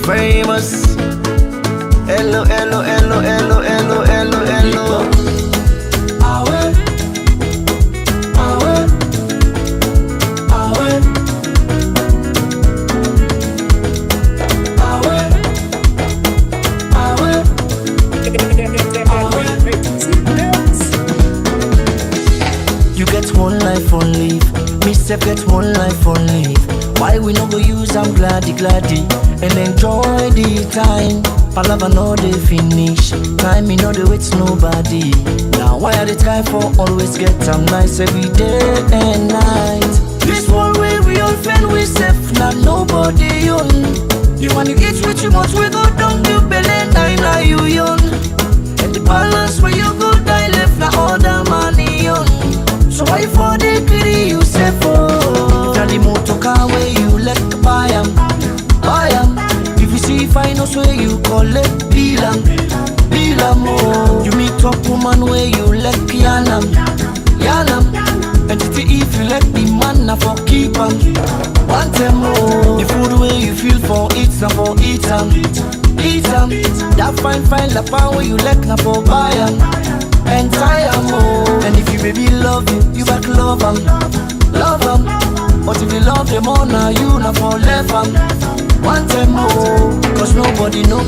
famous. Hello, hello, hello, hello, hello, hello, hello. Awe, awe, awe, You get one life only. Me self get one life only. Why we no go use am gladdy and enjoy the time? Palava no dey finish, time me no dey wait nobody. Now why I dey try for always get am nice every day and night? This one way we all fend we safe, not nobody own. You want to eat with too much, we go down you belly, now you young. And the balance where you go die left, now all the money on. So why for the greedy you say for? Now the motor car where you let buy am. If you see finance where you collect bill am, oh. You meet up woman where you let yanam. And if you let the man na for keep am. Want them oh. The food where you feel for eat na for eat am. That fine la pan where you let na for buy am. And tie am oh. And if you baby love you back love am. But if you love them all now you na for left am. Want them more, cause nobody know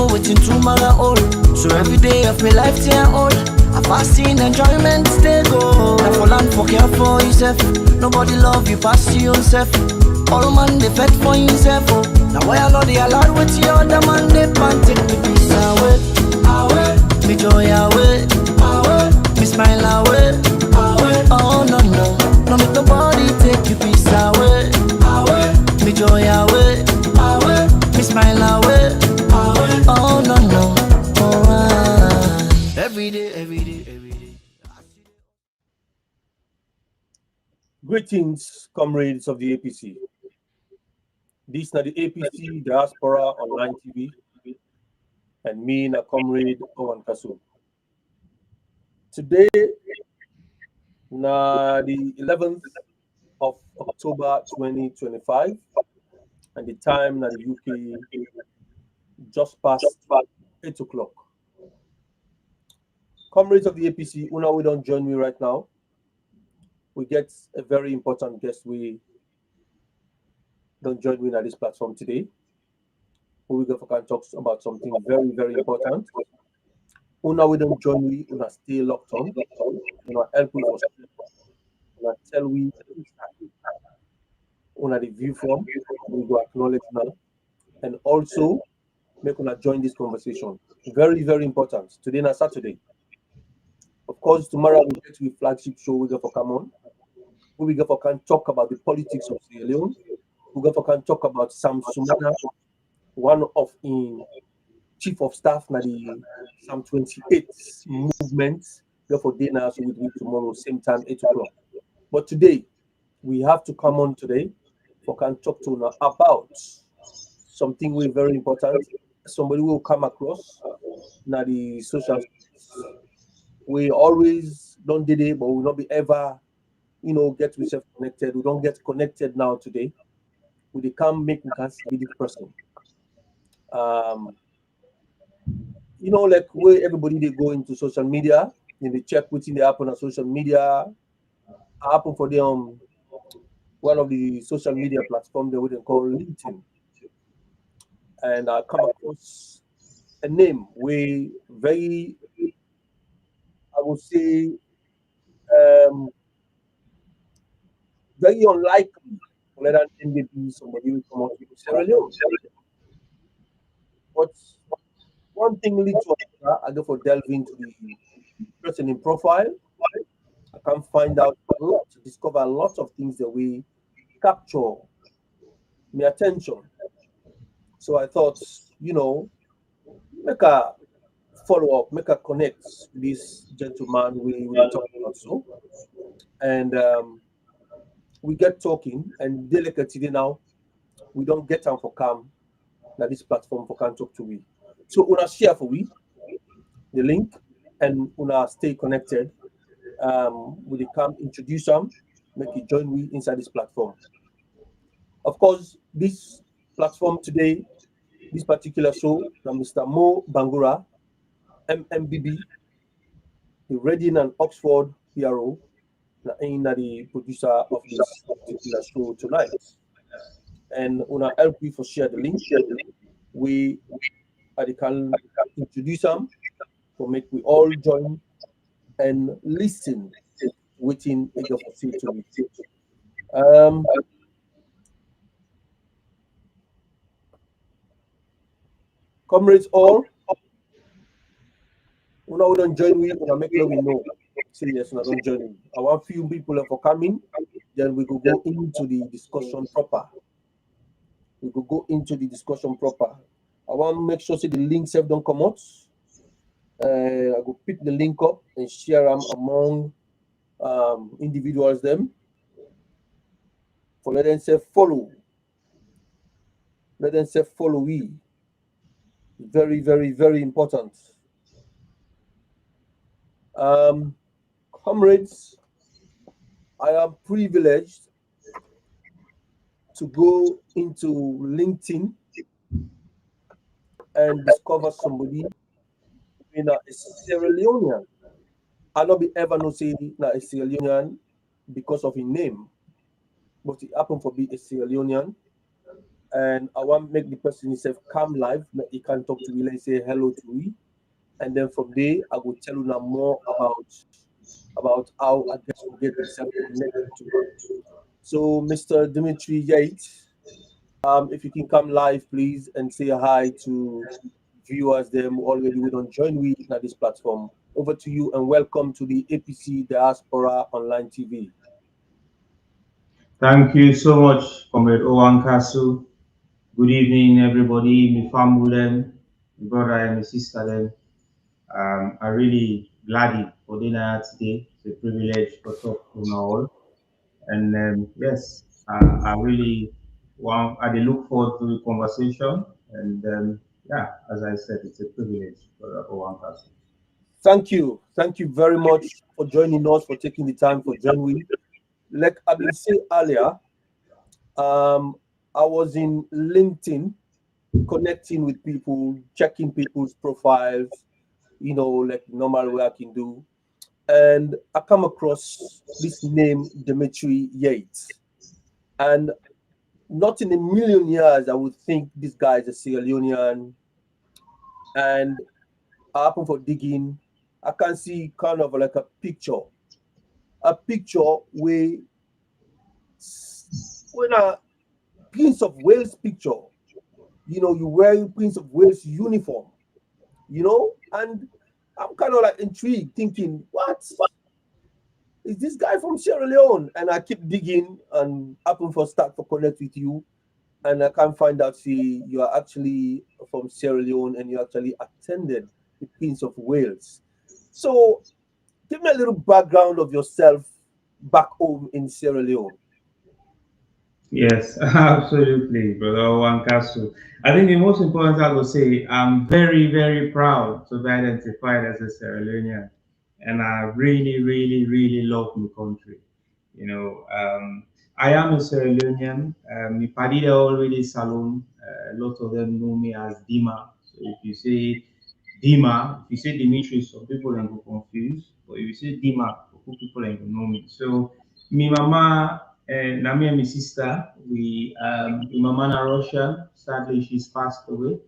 waiting tomorrow all. So every day of my life till old, I fasting enjoyment stay go. Now for land for care for yourself, nobody love you pass you yourself. All man they fed for himself oh. Now why I know they allowed with the other man they panting me peace away, me joy away, me smile away. Oh no make nobody take you peace away. Me joy away, me smile away. Oh no, every day. Greetings, comrades of the APC. This is the APC Diaspora Online TV, and me, na comrade OrWanKasu. Today, na the 11th of October 2025, and the time na the UK just past 8 o'clock. Comrades of the APC, una we don't join me right now. We get a very important guest. We don't join me at this platform today. We go for talk about something very, very important. Una we don't join me, una stay locked on. Una help me for una tell we una the view from, we go acknowledge now, and also make una join this conversation. Very, very important. Today na Saturday. Of course, tomorrow we get to the flagship show we go for come on. We go for can talk about the politics of Sierra Leone. We go for can talk about Sam Sumana, one of the chief of staff na the Sam 28 movement. Therefore, dinner so we do it tomorrow, same time, 8 o'clock. But today, we have to come on today for can talk to now about something very, very important. Somebody will come across now the social. We always don't did it, but we will not be ever, get yourself connected. We don't get connected now today. We can't make we can't see this person. Like where everybody they go into social media, and they check within the happen on social media. Happen for them one of the social media platforms they would call LinkedIn, and I come across a name where very, I would say, very unlikely that maybe somebody will come out with Sierra Leone. But one thing leads to another. I go for delve into the person in profile. I can find out a lot, discover a lot of things that we capture my attention. So I thought, make a follow up, make a connect with this gentleman we were talking about. So, and we get talking, and delicately now, we don't get time for come na this platform for can talk to we. So una share for we the link, and una stay connected. We come introduce them, make it join we inside this platform. Of course, this platform today, this particular show, na Mr. Mo Bangura, MMBB, the Reading and Oxford PRO, na the producer of this particular show tonight. And una help me for share the link. We I can introduce them to make we all join and listen within a of to me. Um, Comrades all, una we don't join we, una make sure we know. Say yes, una don't join we. I want few people for coming, then we could go into the discussion proper. We could go into the discussion proper. I want to make sure say the links have don't come out. I go pick the link up and share them among individuals them. For let them say follow. Let them say follow we. Very, very, very important. Um, Comrades, I am privileged to go into LinkedIn and discover somebody in a Sierra Leonean. I not be ever no say na a Sierra Leonean because of his name, but it happened for be a Sierra Leonean. And I want to make the person himself come live. He can talk to me and say hello to me. And then from there, I will tell you now more about how I guess to get myself connected to him. So, Mr. Dimitri Yates, if you can come live, please, and say hi to viewers them already we don't join we at this platform. Over to you and welcome to the APC Diaspora Online TV. Thank you so much, Comrade OrWanKasu. Good evening, everybody, my family, my brother and my sister. I really glad for dinner today. It's a privilege to talk to you all. And yes, I really I look forward to the conversation. And yeah, as I said, it's a privilege for OrWanKasu. Thank you very much for joining us, for taking the time for joining. Like I've been saying earlier, I was in LinkedIn connecting with people, checking people's profiles, like normal way I can do. And I come across this name, Dimitri Yates. And not in a million years I would think this guy is a Sierra Leonean. And I happen for digging, I can see kind of like a picture where when a Prince of Wales picture, you wearing Prince of Wales uniform, and I'm kind of like intrigued, thinking, what is this guy from Sierra Leone? And I keep digging and happen for start for connect with you, and I can find out see you are actually from Sierra Leone and you actually attended the Prince of Wales. So give me a little background of yourself back home in Sierra Leone. Yes, absolutely, brother OrWanKasu. I think the most important I would say, I'm very, very proud to be identified as a Sierra Leonean. And I really, really, really love my country. You know, I am a Sierra Leonean. My party they already salon. A lot of them know me as Dima. So if you say Dima, if you say Dimitri, some people can go confused. But if you say Dima, people can know me. So my mama and me and my sister, my mama na Russian. Sadly, she's passed away.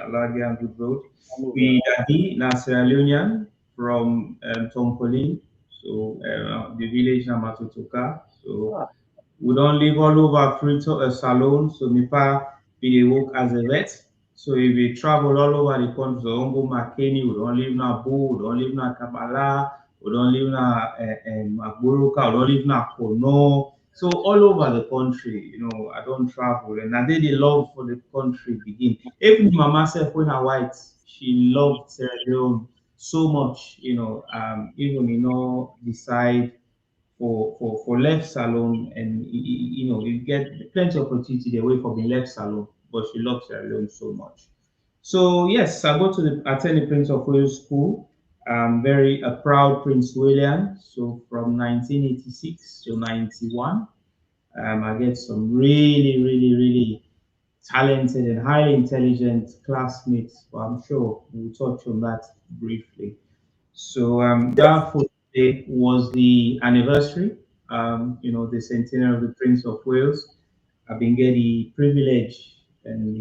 Allah give her good road. We daddy na Sierra Leonean from Tompolin, so the village na Matutuka. So Ah, we don't live all over Frito Salon. So my pa be dey work as a vet. So if we travel all over the country, so we don't go Makeni, we don't live na Bo, we don't live na Kabala, we don't live na Magburuka, we don't live na Kono. So all over the country, I don't travel, and I did the love for the country begin. Even mama self when I white, she loved Sierra Leone so much, even decide for left salon, and you get plenty of opportunity there way for the left salon, but she loves Sierra Leone so much. So yes, I go to attend the Prince of Wales School. I'm very a proud Prince William. So from 1986 to 91, I get some really, really, really talented and highly intelligent classmates. But I'm sure we'll touch on that briefly. So that fourth day was the anniversary, the centenary of the Prince of Wales. I've been getting the privilege and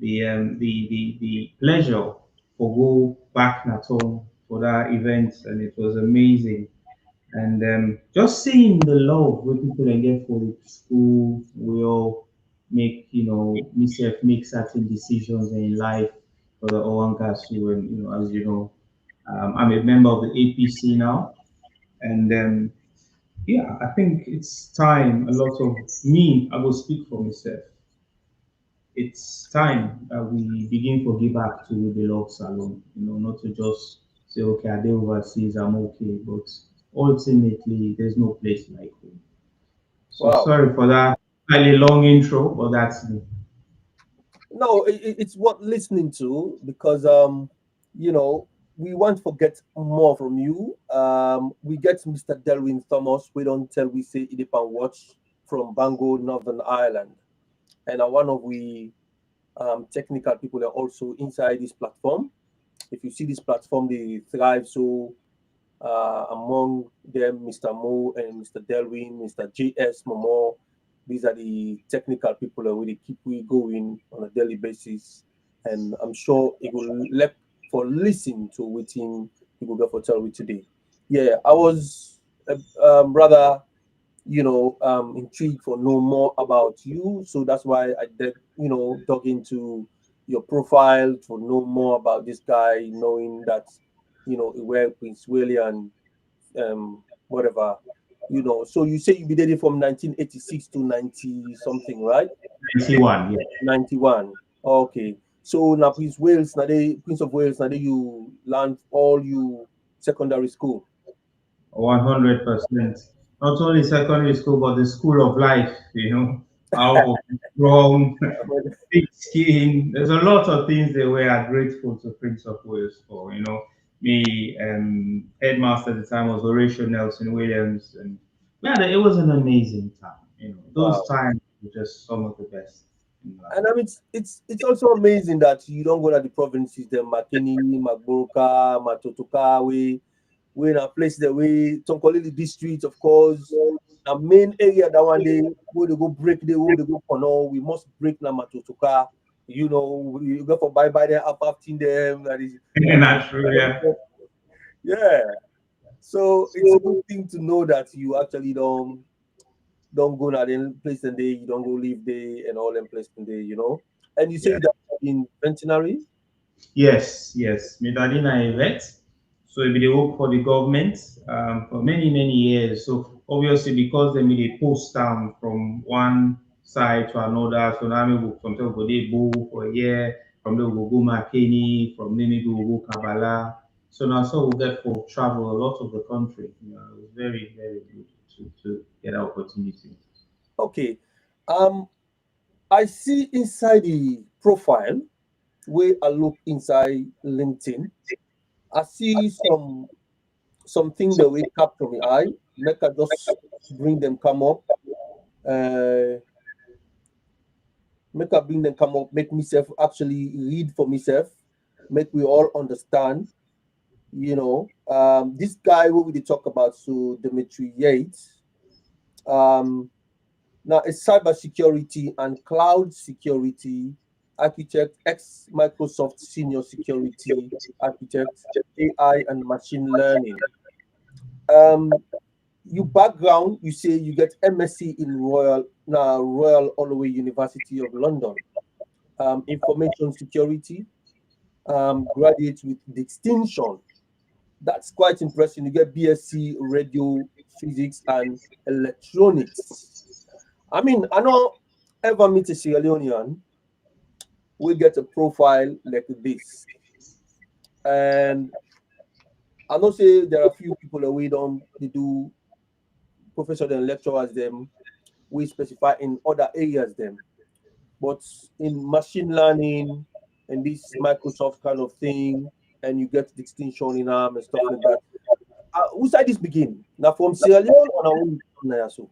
the pleasure for go back at home for that event, and it was amazing. And just seeing the love where people can get for the school, we all make, myself make certain decisions in life for the OrWanKasu. And, as you know, I'm a member of the APC now. And yeah, I think it's time a lot of me, I will speak for myself. It's time that we begin to give back to the beloved salon, not to just say, okay, I did overseas, I'm okay, but ultimately, there's no place like home. So Wow. sorry for that slightly long intro, but that's me. No, it's worth listening to because you know, we want to get more from you. We get Mr. Delwyn Thomas. We don't tell we say Idipan Watch from Bangor, Northern Ireland, and one of we technical people are also inside this platform. If you see this platform, they thrive. So among them, Mr. Mo and Mr. Delwyn, Mr. JS Momo. These are the technical people that really keep we going on a daily basis. And I'm sure it will let for listen to waiting people get for tell we today. Yeah, I was rather intrigued for know more about you. So that's why I did, dug into your profile to know more about this guy, knowing that, where Prince William, whatever, So you say you be dating from 1986 to 90 something, right? 91, yeah. 91. Okay. So now Prince of Wales, now they you learn all you secondary school. 100%. Not only secondary school, but the school of life, how from thick skin. There's a lot of things that we are grateful to Prince of Wales for, Me, headmaster at the time was Horatio Nelson Williams. And yeah, it was an amazing time. Those Wow. times were just some of the best in life. And I mean, it's also amazing that you don't go to the provinces, the Makeni, Magboruka, Matotoka, we in a place that we Tonkolili district, of course. The main area that one day where they go break the where they go Kono, we must break na Matotoka. You go for bye there up after them. That is And that's true, yeah. yeah. So it's a good thing to know that you actually don't go to the place and day, you don't go live there and all them place and day. And you say Yeah. you that in Centenary? Yes, yes. My daddy na a vet, so he dey work for the government for many, many years. So obviously, because they made a post down from one side to another, so now we will sometimes go dey Bo for a year, from there we will go Makeni, from there maybe we will go Kabbalah. So now so we get for travel a lot of the country. It was very, very good to get that opportunity. Okay. Um, I see inside the profile where I look inside LinkedIn, I see something that we capture my eye. Make I just bring them come up. Uh, make I bring them come up. Make myself actually read for myself. Make we all understand. This guy what we dey talk about. So Dimitri Yates. Um, Now, a cybersecurity and cloud security architect, ex Microsoft senior security architect, AI and machine learning. Um, you background, you say you get MSc in Royal Holloway University of London, information security, graduate with distinction. That's quite impressive. You get BSc radio physics and electronics. I mean, I know ever meet a Sierra Leonean, we get a profile like this. And I know say there are a few people that we don't they do professors and lecturers them, we specify in other areas them. But in machine learning and this Microsoft kind of thing, and you get distinction in arm and stuff like that. Who side this begin? Now from Sierra Leone or now so?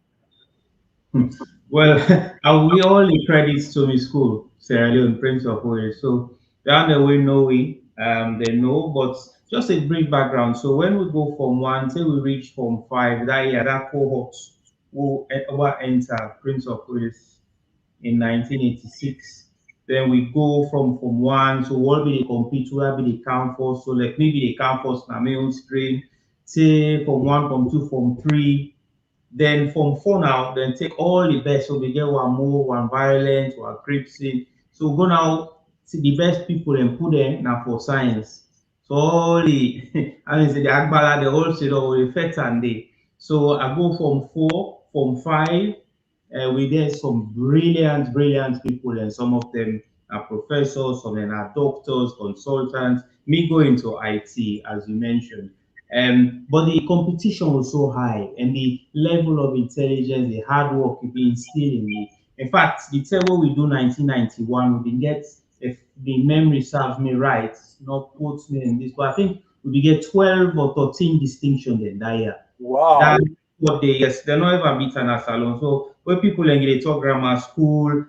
Well, I will all the credits to my school, Sierra Leone, Prince of Wales. So down the way, know we, they know, but just a brief background. So when we go from one, say we reach from five, that year, that cohort will enter Prince of Wales in 1986. Then we go from one, so what be the compete, where be the campus, so like maybe the campus, na my own screen, say from one, from two, from three, then from four now, then take all the best. So we get one more, one violent, one cripsing. So go now see the best people and put them now for science. So all the I mean say the Agbala, the whole shit of the effect and day. So I go from four, from five, we get some brilliant, brilliant people, and some of them are professors, some of them are doctors, consultants. Me go into IT, as you mentioned. But the competition was so high, and the level of intelligence, the hard work being instilled in me. In fact, the table we do 1991, we did get, if the memory serves me right, not quotes me in this, but I think we did get 12 or 13 distinction then that year. Wow. That what they, yes, they're not ever beaten at salon. So when people like they talk grammar school,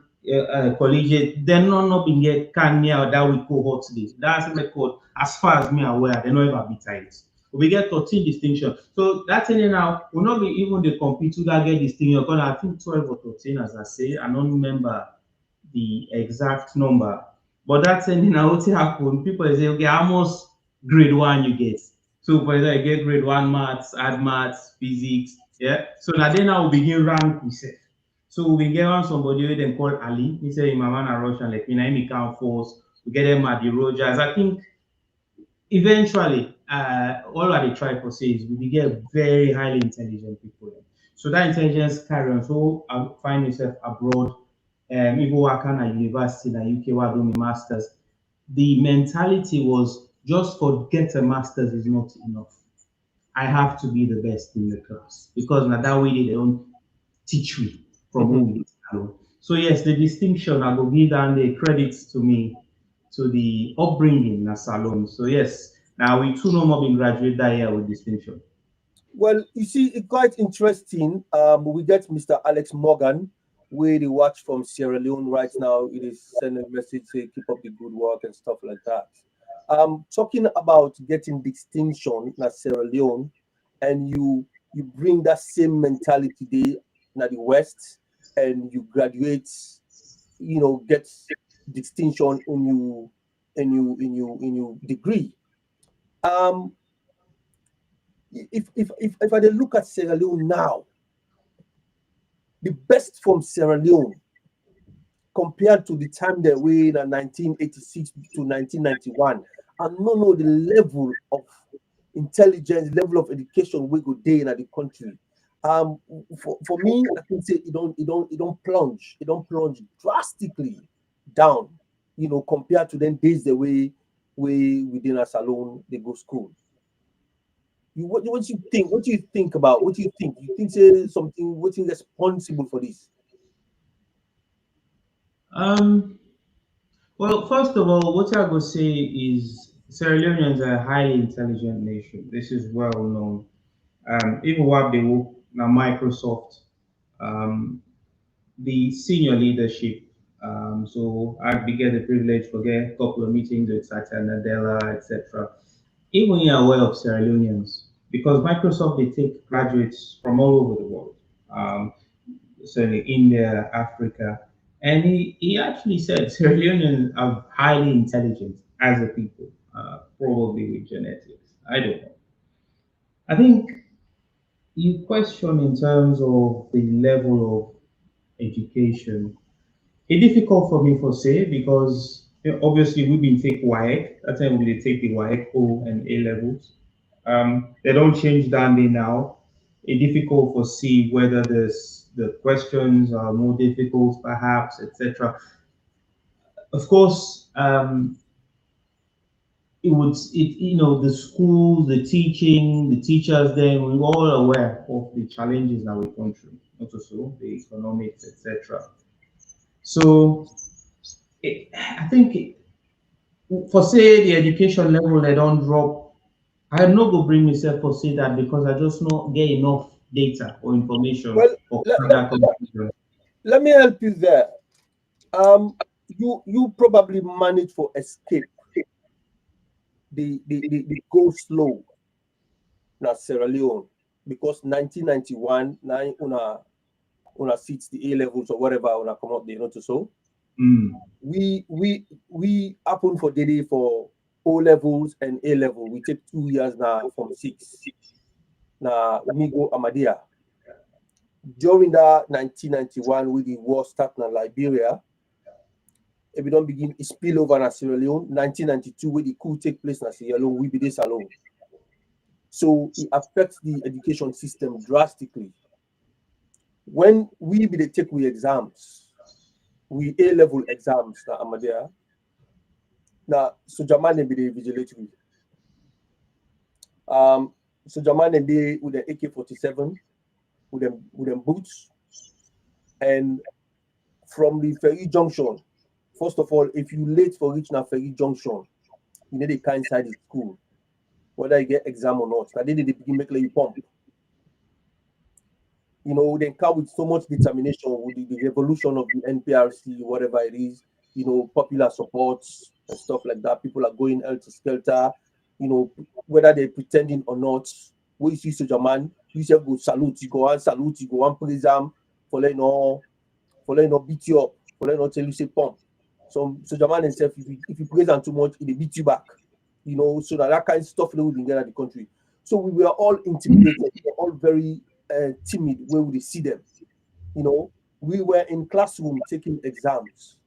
collegiate, they're not being get can near that we cohort this. That's the record. As far as me aware, they're not ever beaten it. We get 13 distinction. So that's it now will not be even the compete to that get distinction. Because I think 12 or 13, as I say, I don't remember the exact number. But that's anything now what happen. People say, okay, how much grade one you get? So for example, you get grade one maths, add maths, physics. Yeah. So now then I will begin rank myself. So we get on somebody wey dem call Ali. He say im mama na Russian, like me na him count force. We get them at the Rogers. I think eventually, all I dey try for say is we get very highly intelligent people. So that intelligence carry on. So I find myself abroad, even working at university in UK where I do my masters. The mentality was just for get a masters is not enough. I have to be the best in the class because now that way they don't teach me from Mhm. who we know. So yes, the distinction I go give down the credits to me to the upbringing na salon. So yes, now we two no more being graduate that year with distinction. Well, you see, it's quite interesting. We get Mr. Alex Morgan, where they watch from Sierra Leone right now. It is sending a message say keep up the good work and stuff like that. Talking about getting distinction in Sierra Leone, and you bring that same mentality there in the West, and you graduate, get distinction in your degree. Um, if I dey look at Sierra Leone now, the best from Sierra Leone compared to the time they were in 1986 to 1991, and no know the level of intelligence, level of education we go there in the country. For me, I can say it don't plunge drastically down, compared to them days the way we within a salon they go school. What you think? What do you think about? What do you think? You think say something? What is responsible for this? Um, well, first of all, what I would say is Sierra Leoneans are a highly intelligent nation. This is well known. Even what they work now, Microsoft, um, the senior leadership. So I get the privilege to get a couple of meetings with Satya Nadella, etc. Even you are aware of Sierra Leoneans, because Microsoft they take graduates from all over the world, certainly India, Africa, and he actually said Sierra Leoneans are highly intelligent as a people, probably with genetics. I don't know. I think you question in terms of the level of education. It's difficult for me to say because obviously we've been take WAEC. That time we dey take the WAEC O and A levels. They don't change that day now. It's difficult to see whether the questions are more difficult, perhaps, etc. Of course, the schools, the teaching, the teachers. Then we're all aware of the challenges in our country, not also the economics, etc. So I think for say the education level they don't drop, I no go bring myself for say that because I just not get enough data or information Well, or let, have let, that let, confusion. let me help you there. You probably manage for escape the go slow na Sierra Leone because 1991 nine una seats the A levels or whatever una come up there, not to so. Mm, We happen for Dede for O levels and A level. We take 2 years now from six. Now we go Amadia. During that 1991, with the war start in Liberia, if we don't begin it spill over in Sierra Leone, 1992, where the coup take place in Sierra Leone, we be this alone. So it affects the education system drastically. When we be the take we exams, we A level exams na Amadia, now so Jamani be the vigilatory. So Jamani be with the AK-47, with them boots, and from the ferry junction. First of all, if you late for reaching a ferry junction, you need a kind inside the school, whether you get exam or not. Now they begin make like you pump. They come with so much determination with the revolution of the NPRC, whatever it is, popular supports and stuff like that. People are going helter skelter, whether they're pretending or not. When you see Soldier Man, you say go salute, you go and praise them for letting not beat you up, for letting not tell you say pump. So Soldier Man himself, if you praise them too much, it beat you back. So that kind of stuff that we didn't get at the country. So we were all intimidated, we were all very timid when we see them. You know, we were in classroom taking exams.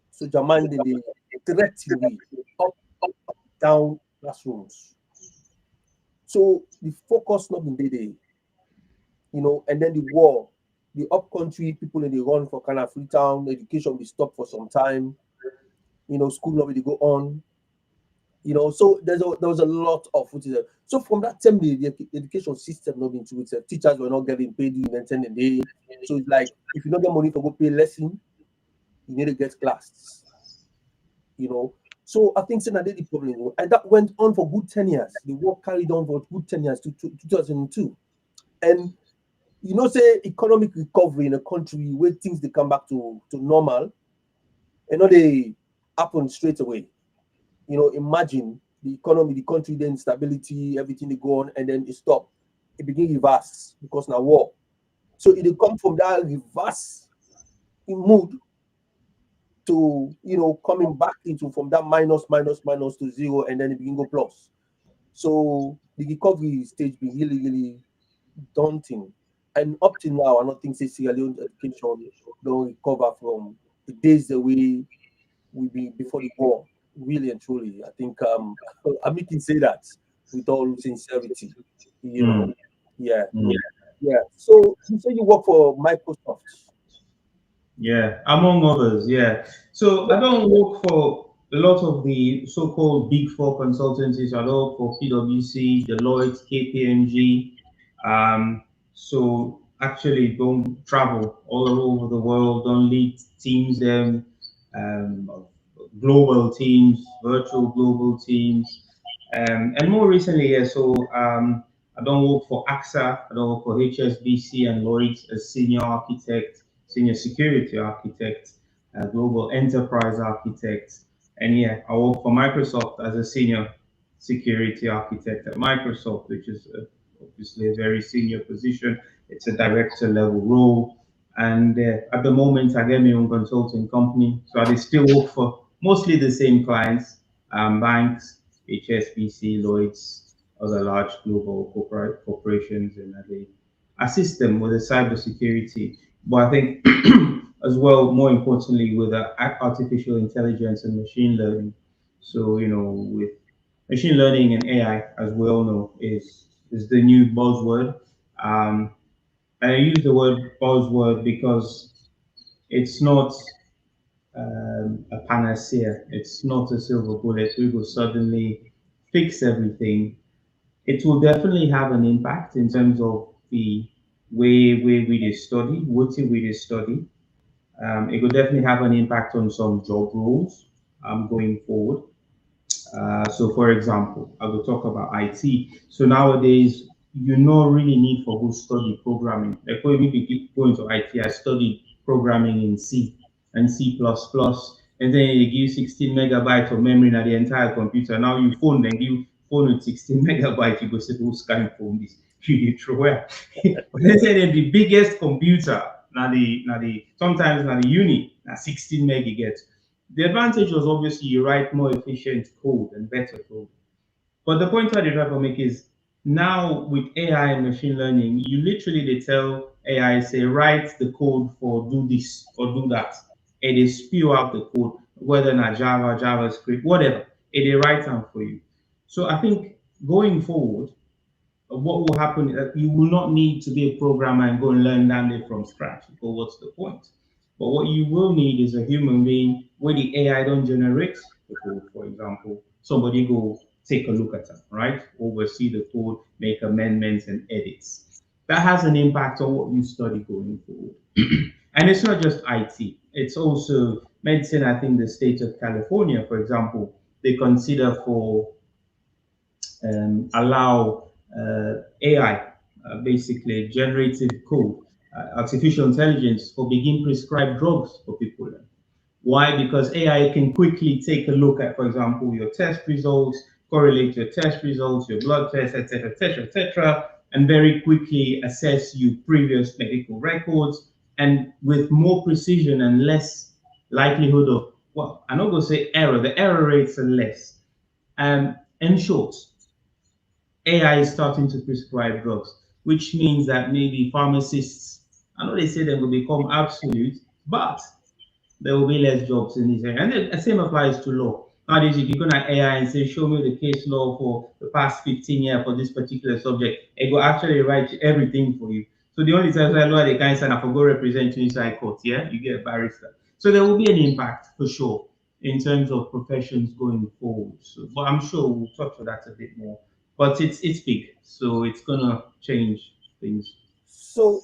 So Jaman then they threaten we up, down classrooms. So the focus not been there, and then the war, the up country people in the run for kind of Freetown, education be stopped for some time, school not really go on. So there was a lot of what is it. So from that time, the education system not been to itself. Teachers were not getting paid in maintain the day. So it's like if you don't get money to go pay lesson, you need to get class. So I think saying that the problem, and that went on for good 10 years. The war carried on for good 10 years to 2002, and say economic recovery in a country where things they come back to normal, and not they happen straight away. Imagine the economy, the country, then stability, everything they go on, and then it stop. It begin reverse because now war. So it come from that reverse in mood to coming back into from that minus to zero, and then it begin go plus. So the recovery stage be really really daunting, and up till now, I don't think say Sierra Leone education don't recover from the days the way we be before the war. Really and truly, I think I can say that with all sincerity. You know, mm, yeah, mm. yeah. So you say you work for Microsoft. Yeah, among others, yeah. So I don't work for a lot of the so-called big four consultancies. I don't work for PwC, Deloitte, KPMG. Um, so actually don't travel all over the world, don't lead teams, of global teams, virtual global teams. And more recently, yeah, I don't work for AXA, I don't work for HSBC and Lloyds as senior architect, senior security architect, global enterprise architect. And yeah, I work for Microsoft as a senior security architect at Microsoft, which is obviously a very senior position. It's a director level role. And at the moment, I get my own consulting company. So I still work for mostly the same clients, banks, HSBC, Lloyds, other large global corporations, and they assist them with the cybersecurity. But I think as well, more importantly, with artificial intelligence and machine learning. So, with machine learning and AI, as we all know, is the new buzzword. Um, I use the word buzzword because it's not a panacea. It's not a silver bullet. We will suddenly fix everything. It will definitely have an impact in terms of the way we did study, what we did study. It will definitely have an impact on some job roles going forward. So, for example, I will talk about IT. So nowadays, you no really need for go study programming. Like when we keep going to IT, I studied programming in C and C++, and then they give 16 megabytes of memory in the entire computer. Now you phone then give phone with 16 megabytes, you go say who's kind of phone this? You throw where? But they say that the biggest computer now the sometimes now the uni now 16 megabytes. The advantage was obviously you write more efficient code and better code. But the point I try to make is now with AI and machine learning, you literally they tell AI say write the code for do this or do that, and they spew out the code whether not Java, JavaScript, whatever, and they write down for you. So I think going forward, what will happen is that you will not need to be a programmer and go and learn that from scratch. Because what's the point? But what you will need is a human being where the AI don't generate the code, for example. Somebody go take a look at it, right? Oversee the code, make amendments and edits. That has an impact on what you study going forward. And it's not just IT, it's also medicine. I think the state of California, for example, they consider for allow AI, basically generative code, artificial intelligence, for begin prescribe drugs for people. Why? Because AI can quickly take a look at, for example, your test results, correlate your test results, your blood tests, etc., etc., etc., and very quickly assess your previous medical records, and with more precision and less likelihood of, well, I'm not going to say error. The error rates are less. In short, AI is starting to prescribe drugs, which means that maybe pharmacists, I know they say they will become absolute, but there will be less jobs in this area. And the same applies to law. Nowadays, if you go to AI and say, show me the case law for the past 15 years for this particular subject, it will actually write everything for you. So the only time I law they can sign up for go represent you inside court, yeah, you get a barrister. So there will be an impact for sure in terms of professions going forward. So, but I'm sure we'll touch on that a bit more. But it's big, so it's gonna change things. So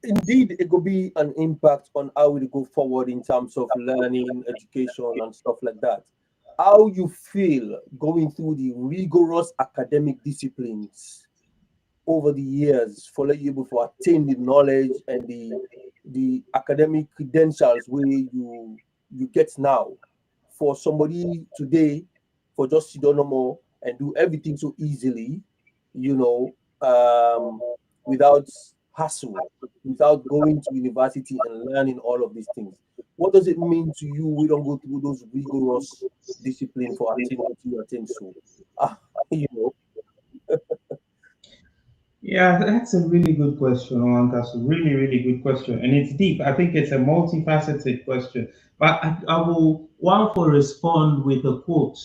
indeed, it could be an impact on how we go forward in terms of learning, education, and stuff like that. How you feel going through the rigorous academic disciplines over the years for you able to attain the knowledge and the academic credentials where you get now, for somebody today for just to do no more and do everything so easily, you know, without hassle, without going to university and learning all of these things. What does it mean to you? We don't go through those rigorous discipline for attaining what you attain. So, you know, Yeah, that's a really good question, OrWanKasu. Really, really good question. And it's deep. I think it's a multifaceted question. But I will one for respond with a quote.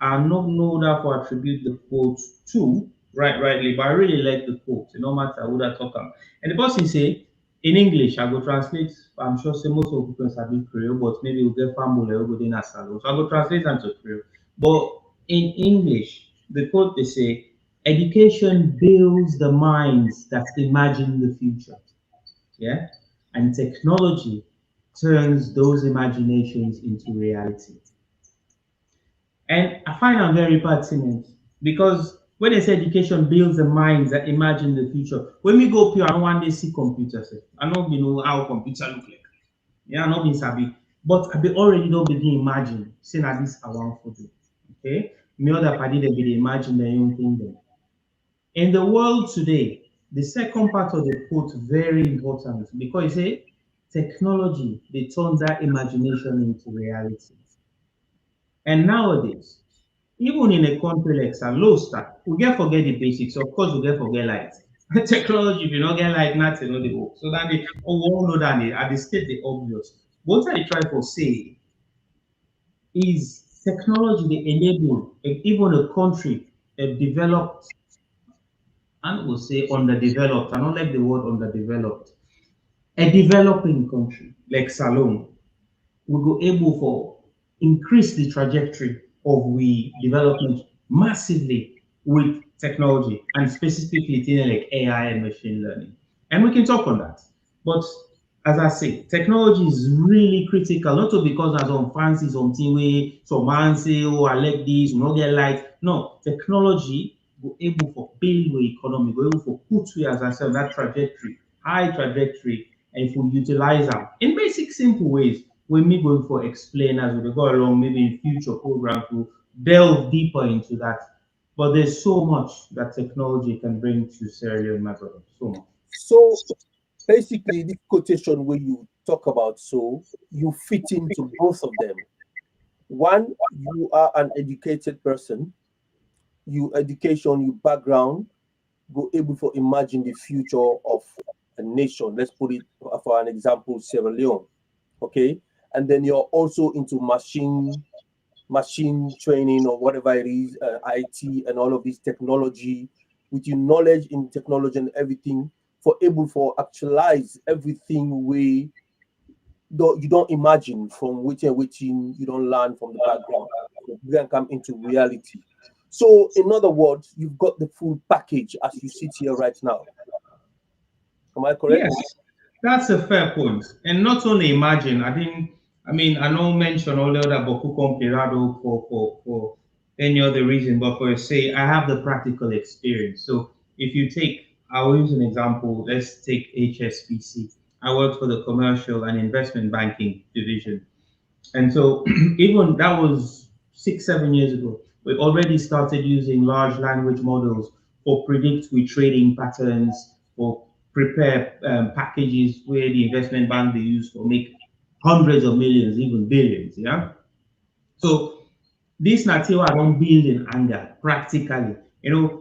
I not know that for attribute the quote to, rightly, but I really like the quote, no matter who that talk am. And the person say, in English, I go translate, I'm sure say most of people sabi Creole, but maybe we'll get family or go in a salon. So I go translate into Creole. But in English, the quote they say, education builds the minds that imagine the future. Yeah. And technology turns those imaginations into reality. And I find them very pertinent because when they say education builds the minds that imagine the future, when we go pure, I don't want to see computers. I don't know how computer look like. Yeah, I know being sabi, but I be already don't begin imagine saying that this I want for do. Okay, me other party they be dey imagine their own thing then. In the world today, the second part of the quote very important because it say technology they turn that imagination into reality. And nowadays, even in a country like Salosta, we get forget the basics. Of course, we get forget light. Technology, if you don't get light, nothing no dey work. So that they all know that they, at the state the obvious. What I try to say is technology they enable even a country developed, and will say underdeveloped. I don't like the word underdeveloped. A developing country like Salome we go able for increase the trajectory of we development massively with technology and specifically things like AI and machine learning. And we can talk on that. But as I say, technology is really critical, not only because there's some fancy something way, some man say, oh, I like this, we not get light. No, technology go able for build the economy, go able for put we as ourselves that trajectory, high trajectory, and if we utilize them in basic simple ways, when me going for explain as we go along, maybe in future programs we'll delve deeper into that. But there's so much that technology can bring to Sierra Leone, my brother. So much. So basically, this quotation where you talk about, so you fit into both of them. One, you are an educated person, you education, you background, go able to imagine the future of a nation. Let's put it for an example, Sierra Leone. Okay. And then you're also into machine training or whatever it is, IT and all of this technology, with your knowledge in technology and everything, for able for actualize everything we you don't imagine from which you don't learn from the background. So you can come into reality. So in other words, you've got the full package as you sit here right now. Am I correct? Yes, that's a fair point. And not only imagine, I mean, I know mention earlier that Boku Comparado for any other reason, but for say, I have the practical experience. So if you take, I'll use an example, let's take HSBC. I worked for the commercial and investment banking division. And so even that was 6, 7 years ago, we already started using large language models for predict with trading patterns, for prepare packages where the investment bank they use for make hundreds of millions, even billions. Yeah. So this Natiwa don't build in anger practically.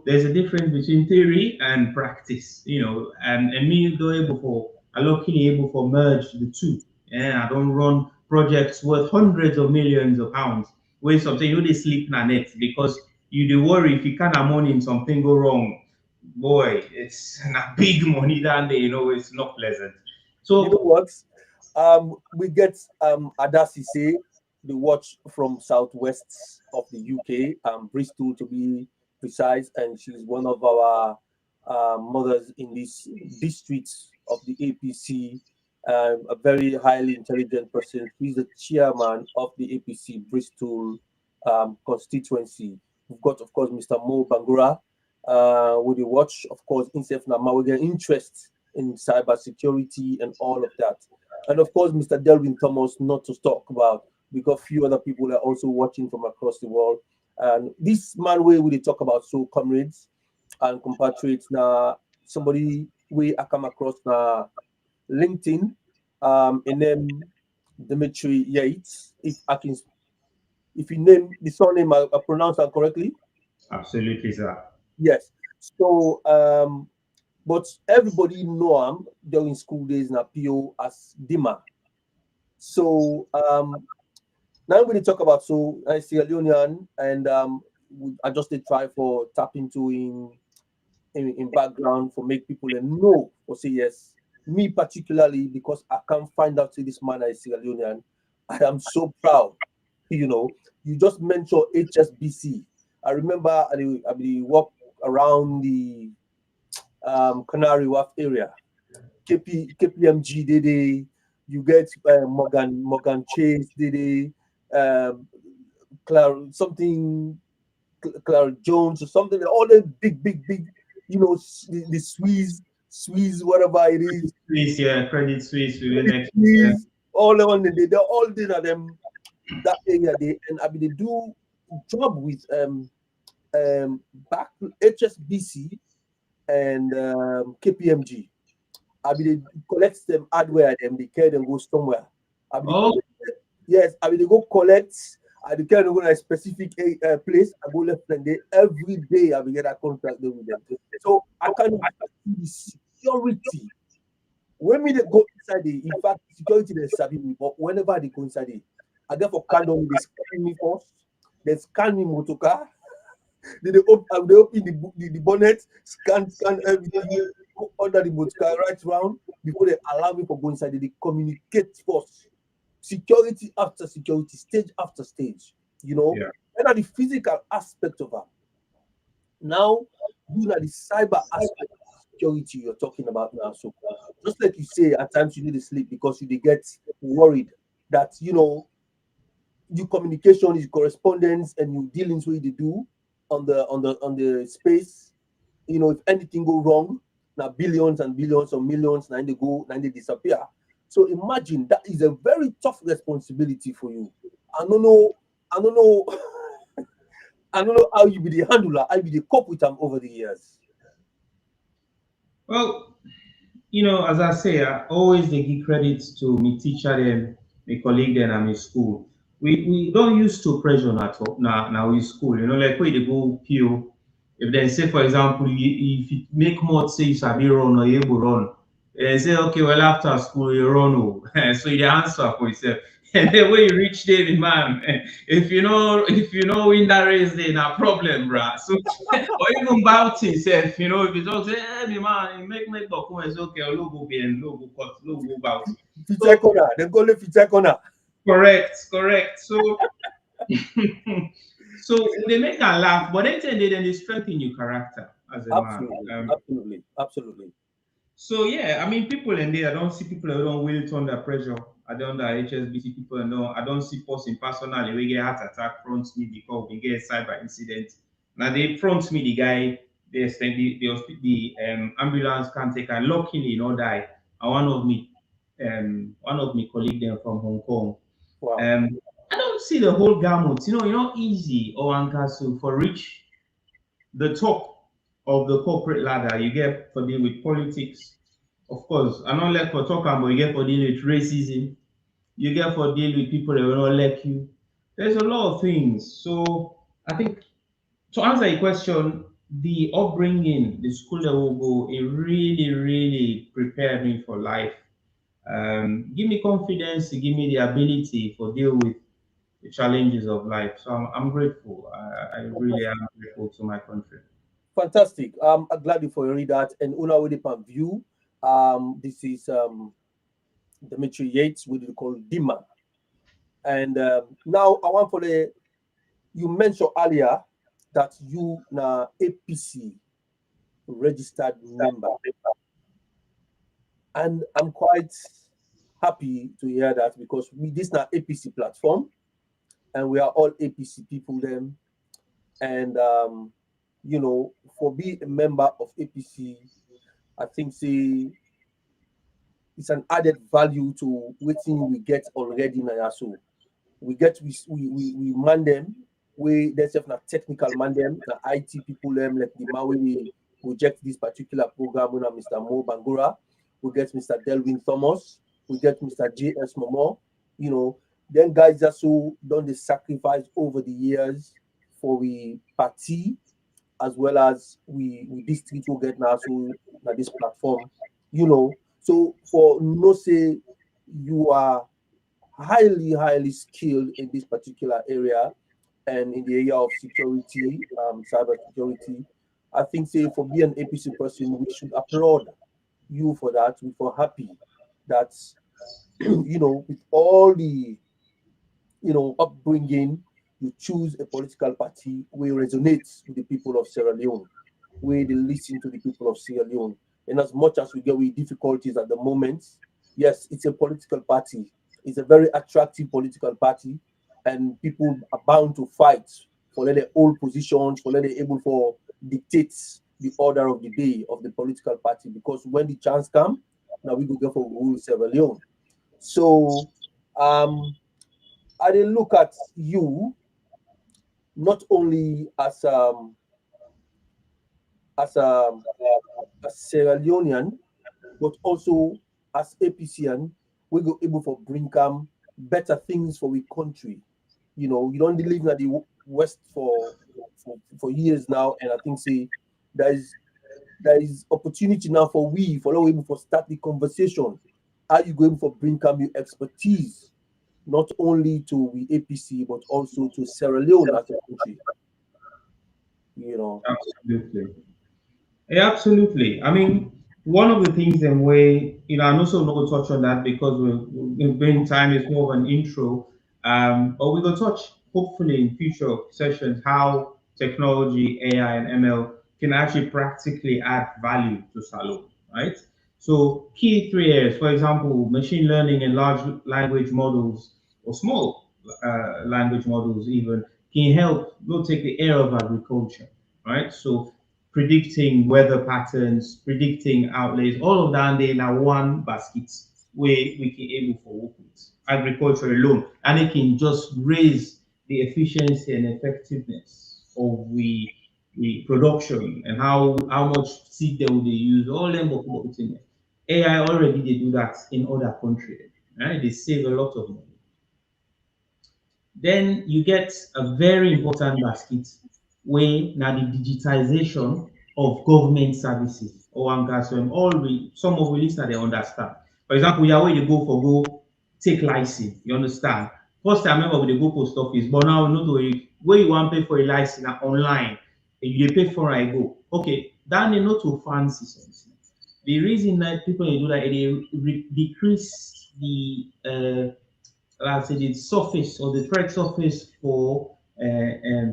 There's a difference between theory and practice, and me go able for I luckily able for merge the two. Yeah, I don't run projects worth hundreds of millions of pounds. Where something they sleep in a net because you do worry if you can't have money and something go wrong. Boy, it's a big money down there, it's not pleasant. You know So what? We get Adasi say the watch from southwest of the UK, Bristol to be precise, and she's one of our mothers in this district of the APC. A very highly intelligent person. She's the chairman of the APC Bristol constituency. We've got, of course, Mr. Mo Bangura with the watch, of course, INSEF Nama with their interest in cybersecurity and all of that. And of course, Mr. Delvin Thomas, not to talk about, because few other people are also watching from across the world. And this man way we talk about, so comrades and compatriots now, somebody we I come across now LinkedIn, and name Dimitri Yates. If you name the surname, I pronounce that correctly. absolutely, sir. Yes. So but everybody know him during school days in PO as Dima. So now I'm going to talk about, so I Sierra Leonean, and I just did try for tap into in background for make people know or say yes. Me particularly, because I can't find out to this man is Sierra Leonean. I am so proud. You know, you just mentioned HSBC. I remember I walk around the Canary Wharf area. KPMG did they, you get Morgan Chase did they, um, something Clara Jones or something, all the big, the Swiss, whatever it is, Swiss, yeah, Credit Suisse within Credit next year. Suisse, all the one they all did at them that area they, and I mean they do job with back HSBC and KPMG. I mean, they collect them hardware, them they carry them go somewhere. I mean, Oh, yes, I mean they go collect. I they carry them go to a specific place. I go left and they every day I will get a contract there with them. So I can see the security. When me they go inside the, in fact, security they sabi me, but whenever they go inside it, I therefore can't do they scan me first. They scan me motor car. They open the bonnet, scan everything, go under the motor car right round before they allow me to go inside. They communicate first. Security after security, stage after stage, yeah. and at the physical aspect of it. Now, you are the cyber aspect of security you're talking about now. So, just like you say, at times you need to sleep because you dey get worried that your communication is correspondence and you dealings with they do. on the space. If anything go wrong, now billions and billions or millions, now they go, now they disappear. So imagine that is a very tough responsibility for you. I don't know, I don't know, I don't know how you be the handler, how you be the cope with them over the years. Well, as I say, I always they give credit to me teacher them, my colleague them, and my school. We don't use to pressure at all now we school. Like where they go pure. If they say, for example, if you make more say you sabi run or you able run, they say, okay, well after school you run. Oh. So you answer for yourself. And then when you reach there, the man, if you know win that race, then a problem, bruh. So or even bouting self, if you just say, hey, me man, make documents, okay, or logo be and logo cut, logo bout. Feature So corner, they call it feature corner. correct. So so they make her laugh, but then they strengthen your character as a man. Absolutely, absolutely, absolutely. So yeah, I mean, people in there, I don't see people who don't wilt under pressure. I don't under HSBC people, I don't see person personally we get heart attack front me because we get a cyber incident. Now they front me the guy, the ambulance can take and luckily die. And one of me colleague them from Hong Kong. Wow. I don't see the whole gamut. Easy or Ankasu for reach the top of the corporate ladder. You get for deal with politics, of course. I don't like for talking, but you get for deal with racism. You get for deal with people that will not like you. There's a lot of things. So I think to answer your question, the upbringing, the school level go, it really, really prepared me for life. Give me confidence, give me the ability for deal with the challenges of life. So I'm grateful. I really am grateful to my country. Fantastic. I'm glad you for hearing that. And Una with the view. This is Dimitri Yates, we call Dima. And now I want for the you mentioned earlier that you na APC registered member, and I'm quite happy to hear that because we this na APC platform, and we are all APC people then, and for being a member of APC, I think say it's an added value to waiting we get already now. So we get we man them, we themselves na technical man them, na IT people them like the man we project this particular program with Mr. Mo Bangura, we get Mr. Delvin Thomas, we get Mr. JS Momo, then guys that so done the sacrifice over the years for we party as well as we district will get now so na this platform, so for no say you are highly skilled in this particular area and in the area of security, cyber security. I think say for being an APC person, we should applaud you for that. We're happy that with all the upbringing, you choose a political party where resonates with the people of Sierra Leone, where they listen to the people of Sierra Leone. And as much as we get with difficulties at the moment, yes, it's a political party. It's a very attractive political party, and people are bound to fight for their old positions, for they're able for dictates the order of the day of the political party. Because when the chance comes, now we go go for rule Sierra Leone. So I didn't look at you not only as a Sierra Leonean, but also as APCN, we go able for bring better things for we country. You don't live in the West for years now, and I think say there is there is opportunity now for we able for start the conversation. Are you going for bring your expertise not only to the APC but also to Sierra Leone as a country? You know. Absolutely. Yeah, absolutely. I mean, one of the things in way, I'm also not going to touch on that because we've been time is more of an intro. But we will touch hopefully in future sessions how technology, AI, and ML can actually practically add value to Salon, right? So key three areas, for example, machine learning and large language models or small language models even can help not take the air of agriculture, right? So predicting weather patterns, predicting outlays, all of that they in a one basket where we can able for work with agriculture alone, and it can just raise the efficiency and effectiveness of the production and how much seed they will they use, all them work in it. AI already they do that in other countries, right? They save a lot of money. Then you get a very important basket where now the digitization of government services or OrWanKasu and all we some of the listeners they understand. For example, you are where you go for go take license, you understand? First time I remember we dey go post office, but now not where you want pay for a license na online, you dey pay for I go. Okay, that is not too fancy something. The reason that people dey do that, they decrease the like I said, the surface or the threat surface for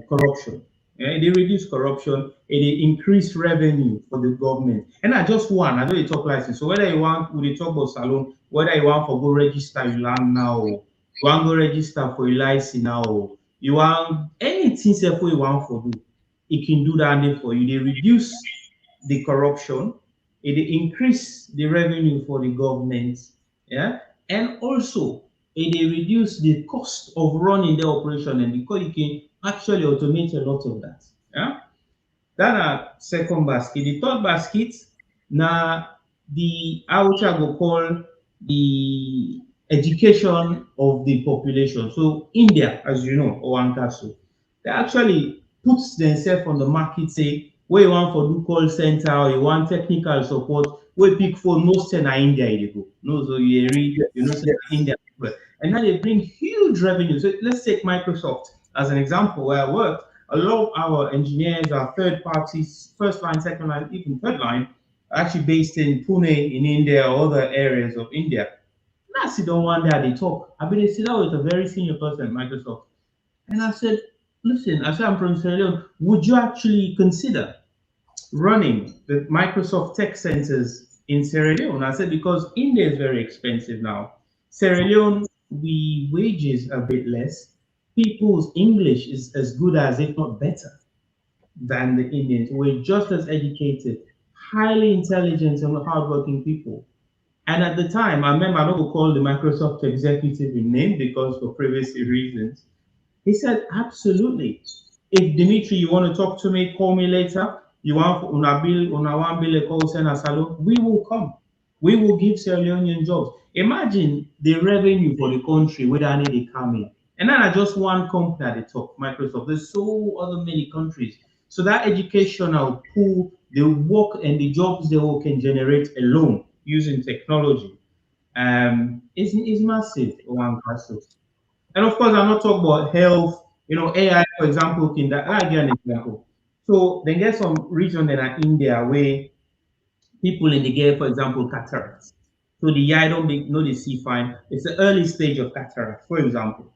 corruption. They reduce corruption, and they increase revenue for the government. And not just one, I know they talk license. So whether you want, we dey talk about salon, whether you want for go register your land now, you want go register for your license now, you want anything self you want for do, it can do that there for you. They reduce the corruption, it dey increase the revenue for the government, yeah, and also it dey reduce the cost of running the operation and because you can actually automate a lot of that. Yeah. That na second basket. The third basket na the how which I go call the education of the population. So India, as you know, or OrWanKasu, they actually puts themselves on the market, say where you want for do call center or you want technical support, where pick for no say na India you dey go. No, so you read, Yes, you know, say yes. na India. And now they bring huge revenue. So let's take Microsoft as an example where I worked. A lot of our engineers are third parties, first line, second line, even third line, are actually based in Pune in India or other areas of India. And I sit down one day they talk. I've been sit down with a very senior person at Microsoft. And I said, listen, I said, I'm from Sierra Leone. Would you actually consider running the Microsoft tech centers in Sierra Leone? I said, because India is very expensive now. Sierra Leone, the wages are a bit less. People's English is as good as, if not better, than the Indians. We're just as educated, highly intelligent and hardworking people. And at the time, I remember I'm not going to call the Microsoft executive in name because for privacy reasons. He said, absolutely. If Dimitri, you want to talk to me, call me later. You want una bill, una one bill a call center salon, we will come. We will give Sierra Leonean jobs. Imagine the revenue for the country where they need to come in. And then I just one company at the top, Microsoft. There's so other many countries. So that educational pool, the work and the jobs they all can generate alone using technology is massive. OrWanKasu. And of course, I'm not talking about health. You know, AI, for example, can that I give an example. So then get some region in India where people in the get, for example, cataracts. So the eye don't make, no they see fine. It's the early stage of cataract, for example.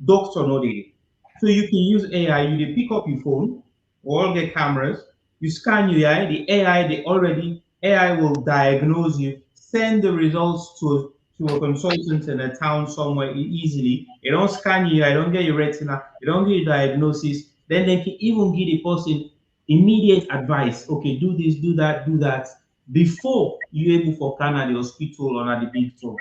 Doctor no dey. So you can use AI, you dey pick up your phone, or all get cameras, you scan your eye, the AI they already AI will diagnose you, send the results to a consultant in a town somewhere easily. You don't scan your eye, don't get your retina, you don't get your diagnosis, then they can even give the person immediate advice. Okay, do this, do that, before you able for can at the hospital or at the big talk.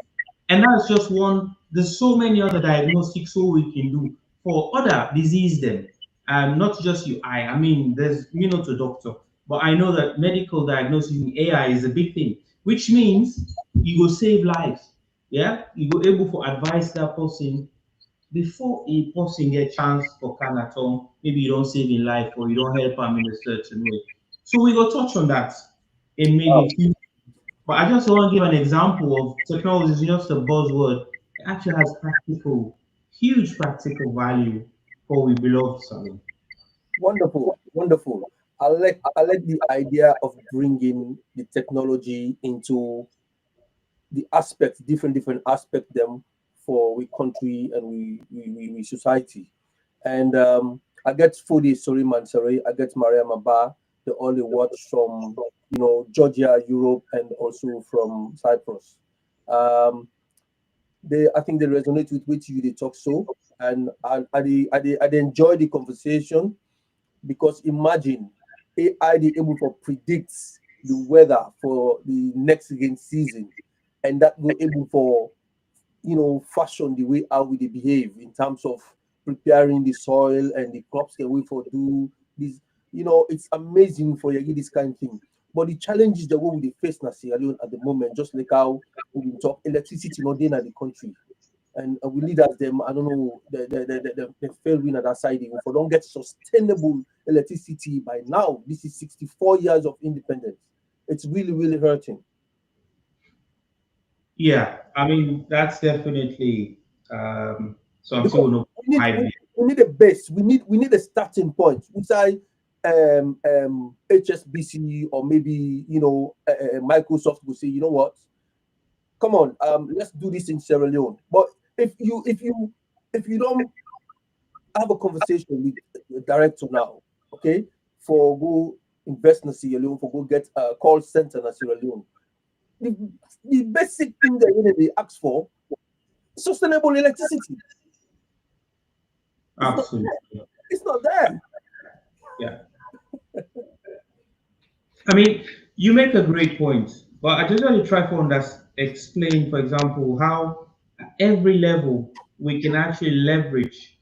And that's just one. There's so many other diagnostics so we can do for other disease them, not just your eye. I mean, there's me not a doctor, but I know that medical diagnosis in AI is a big thing, which means you go save lives. Yeah, you go able to advise that person before a person get chance for can at all. Maybe you don't save in life or you don't help them in a certain way. So we go touch on that in Wow. maybe few, but I just want to give an example of technology is just a buzzword. It actually has practical, huge practical value for we beloved Salon. Wonderful, wonderful. I like the idea of bringing the technology into the aspects, different aspect them for we country and we society. And I get Foodie Sorry Mansari, I get Maria Maba, the only watch from Georgia, Europe, and also from Cyprus. Um, they I think they resonate with which you they talk so. and I enjoy the conversation because imagine AI they able to predict the weather for the next rain season, and that will able for fashion the way how we dey behave in terms of preparing the soil and the crops that we for do this. It's amazing for you this kind of thing. But the challenge is the way we dey face na Sierra Leone at the moment, just like how we been talk electricity not dey na the country. And we leaders them, I don't know, they fail win at that side. If we don't get sustainable electricity by now, this is 64 years of independence. It's really, really hurting. Yeah, I mean that's definitely something Because we know we need might we, be. we need a base. We need a starting point. Which I HSBC or maybe Microsoft will say, you know what, come on, let's do this in Sierra Leone. But if you don't have a conversation with the director now, okay, for go invest in Sierra Leone, for go get a call center in Sierra Leone. The, the basic thing that they ask for is sustainable electricity. It's not Absolutely. it's not there. Yeah. I mean, you make a great point, but I just want to try to explain, for example, how at every level we can actually leverage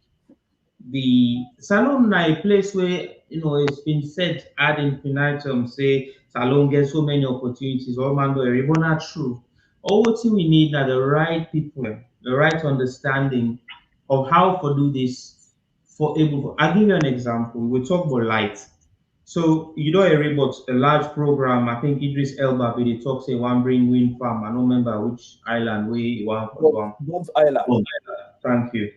the salon na a place where it's been said ad infinitum say salon gets so many opportunities all man do but not true. All what we need are the right people, the right understanding of how to do this for able to. I'll give you an example. We talk about light. So you know a robot, a large program. I think Idris Elba be the talk say one bring wind farm. I don't remember which island we one for one. Both Island. Oh, thank you.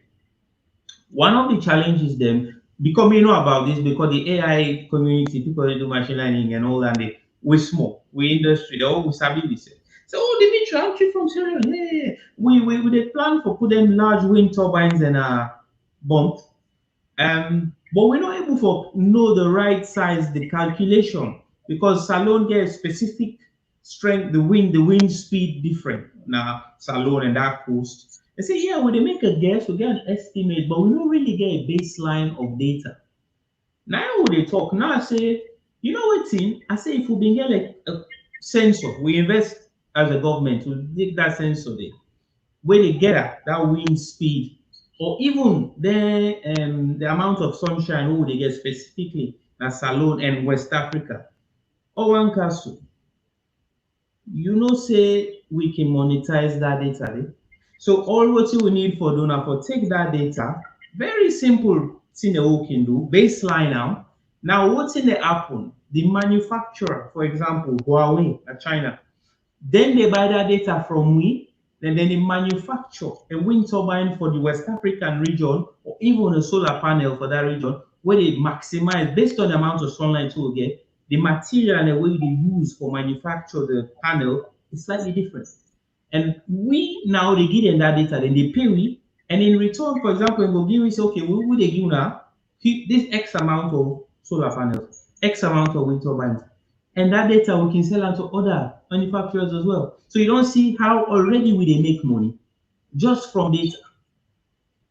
One of the challenges them because we know about this because the AI community, people that do machine learning and all that, we small, we industry, they always sabi this. So, oh, Dimitri, I'm you from Sierra Leone. Yeah, we they plan for put them large wind turbines and bump. But we're not able to know the right size, the calculation, because Salon gets specific strength, the wind speed different. Now, Salon and that coast. They say, yeah, when they make a guess, we get an estimate, but we don't really get a baseline of data. Now when they talk, now I say, you know what thing? I say if we been get like a sensor, we invest as a government to take that sensor there where they get that wind speed or even the amount of sunshine who they get specifically na Salone and West Africa. OrWanKasu, you know say we can monetize that data. Eh? So all what we need for Dona for take that data, very simple thing that we can do, baseline now. Now what's in the happen? The manufacturer, for example, Huawei, China, then they buy that data from we, then they manufacture a wind turbine for the West African region or even a solar panel for that region where they maximize based on the amount of sunlight we will get. The material and the way they use for manufacture the panel is slightly different. And we now they give them that data, then they pay we, and in return, for example, we'll give we say, okay, we will they give now this X amount of solar panels, X amount of wind turbines. And that data we can sell out to other manufacturers as well. So you don't see how already we they make money just from data.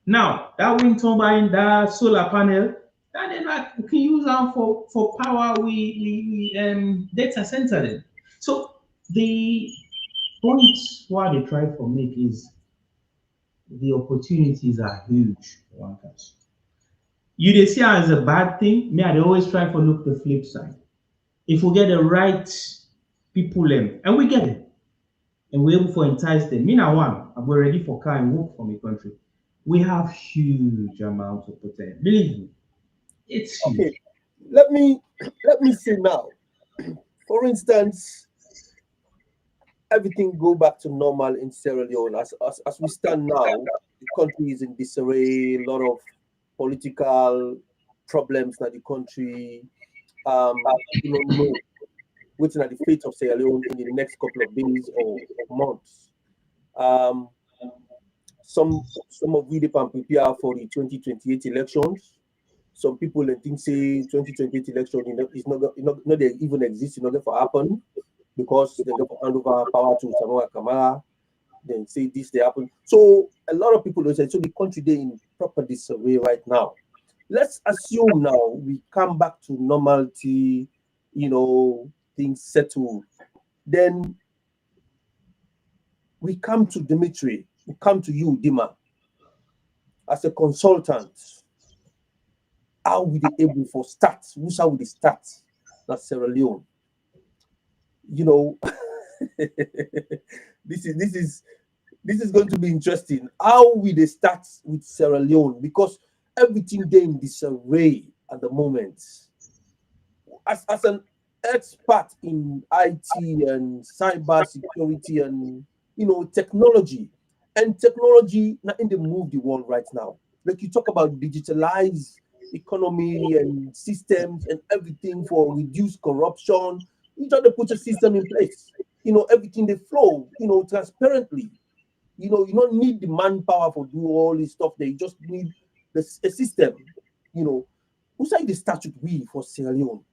Now that wind turbine, that solar panel, that then we can use them for power we data center then. So the point what they try to make is the opportunities are huge for one person. You they see it as a bad thing. Me, I dey always try to look the flip side. If we get the right people and we get it, and we're able to entice them. Me now one, I'm ready for car and work for my country. We have huge amount of potential. Believe me, it's Okay, huge. let me say now. For instance, everything go back to normal in Sierra Leone. As we stand now, the country is in disarray. A lot of political problems in the country. You don't know what's the fate of Sierra Leone in the next couple of days or months. Um, some of we dey prepare for the 2028 elections. Some people they think say 2028 election is not they even exist, it's not going to happen because they're going to hand over power to Samoa Kamara. then say this they happen. So a lot of people will say, so the country they in proper disarray right now. Let's assume now we come back to normality, things settle. Then we come to Dimitri, we come to you, Dima, as a consultant. How will they able for start? Who's how will they start? That's Sierra Leone. You know, this is this is this is going to be interesting. How will they start with Sierra Leone? Because everything there in disarray at the moment. As an expert in IT and cyber security and technology, and technology not in the move the world right now. Like you talk about digitalized economy and systems and everything for reduce corruption. You try to put a system in place. Everything they flow, transparently. You don't need the manpower for do all this stuff there. You just need a system. Who say the statute we for Sierra Leone?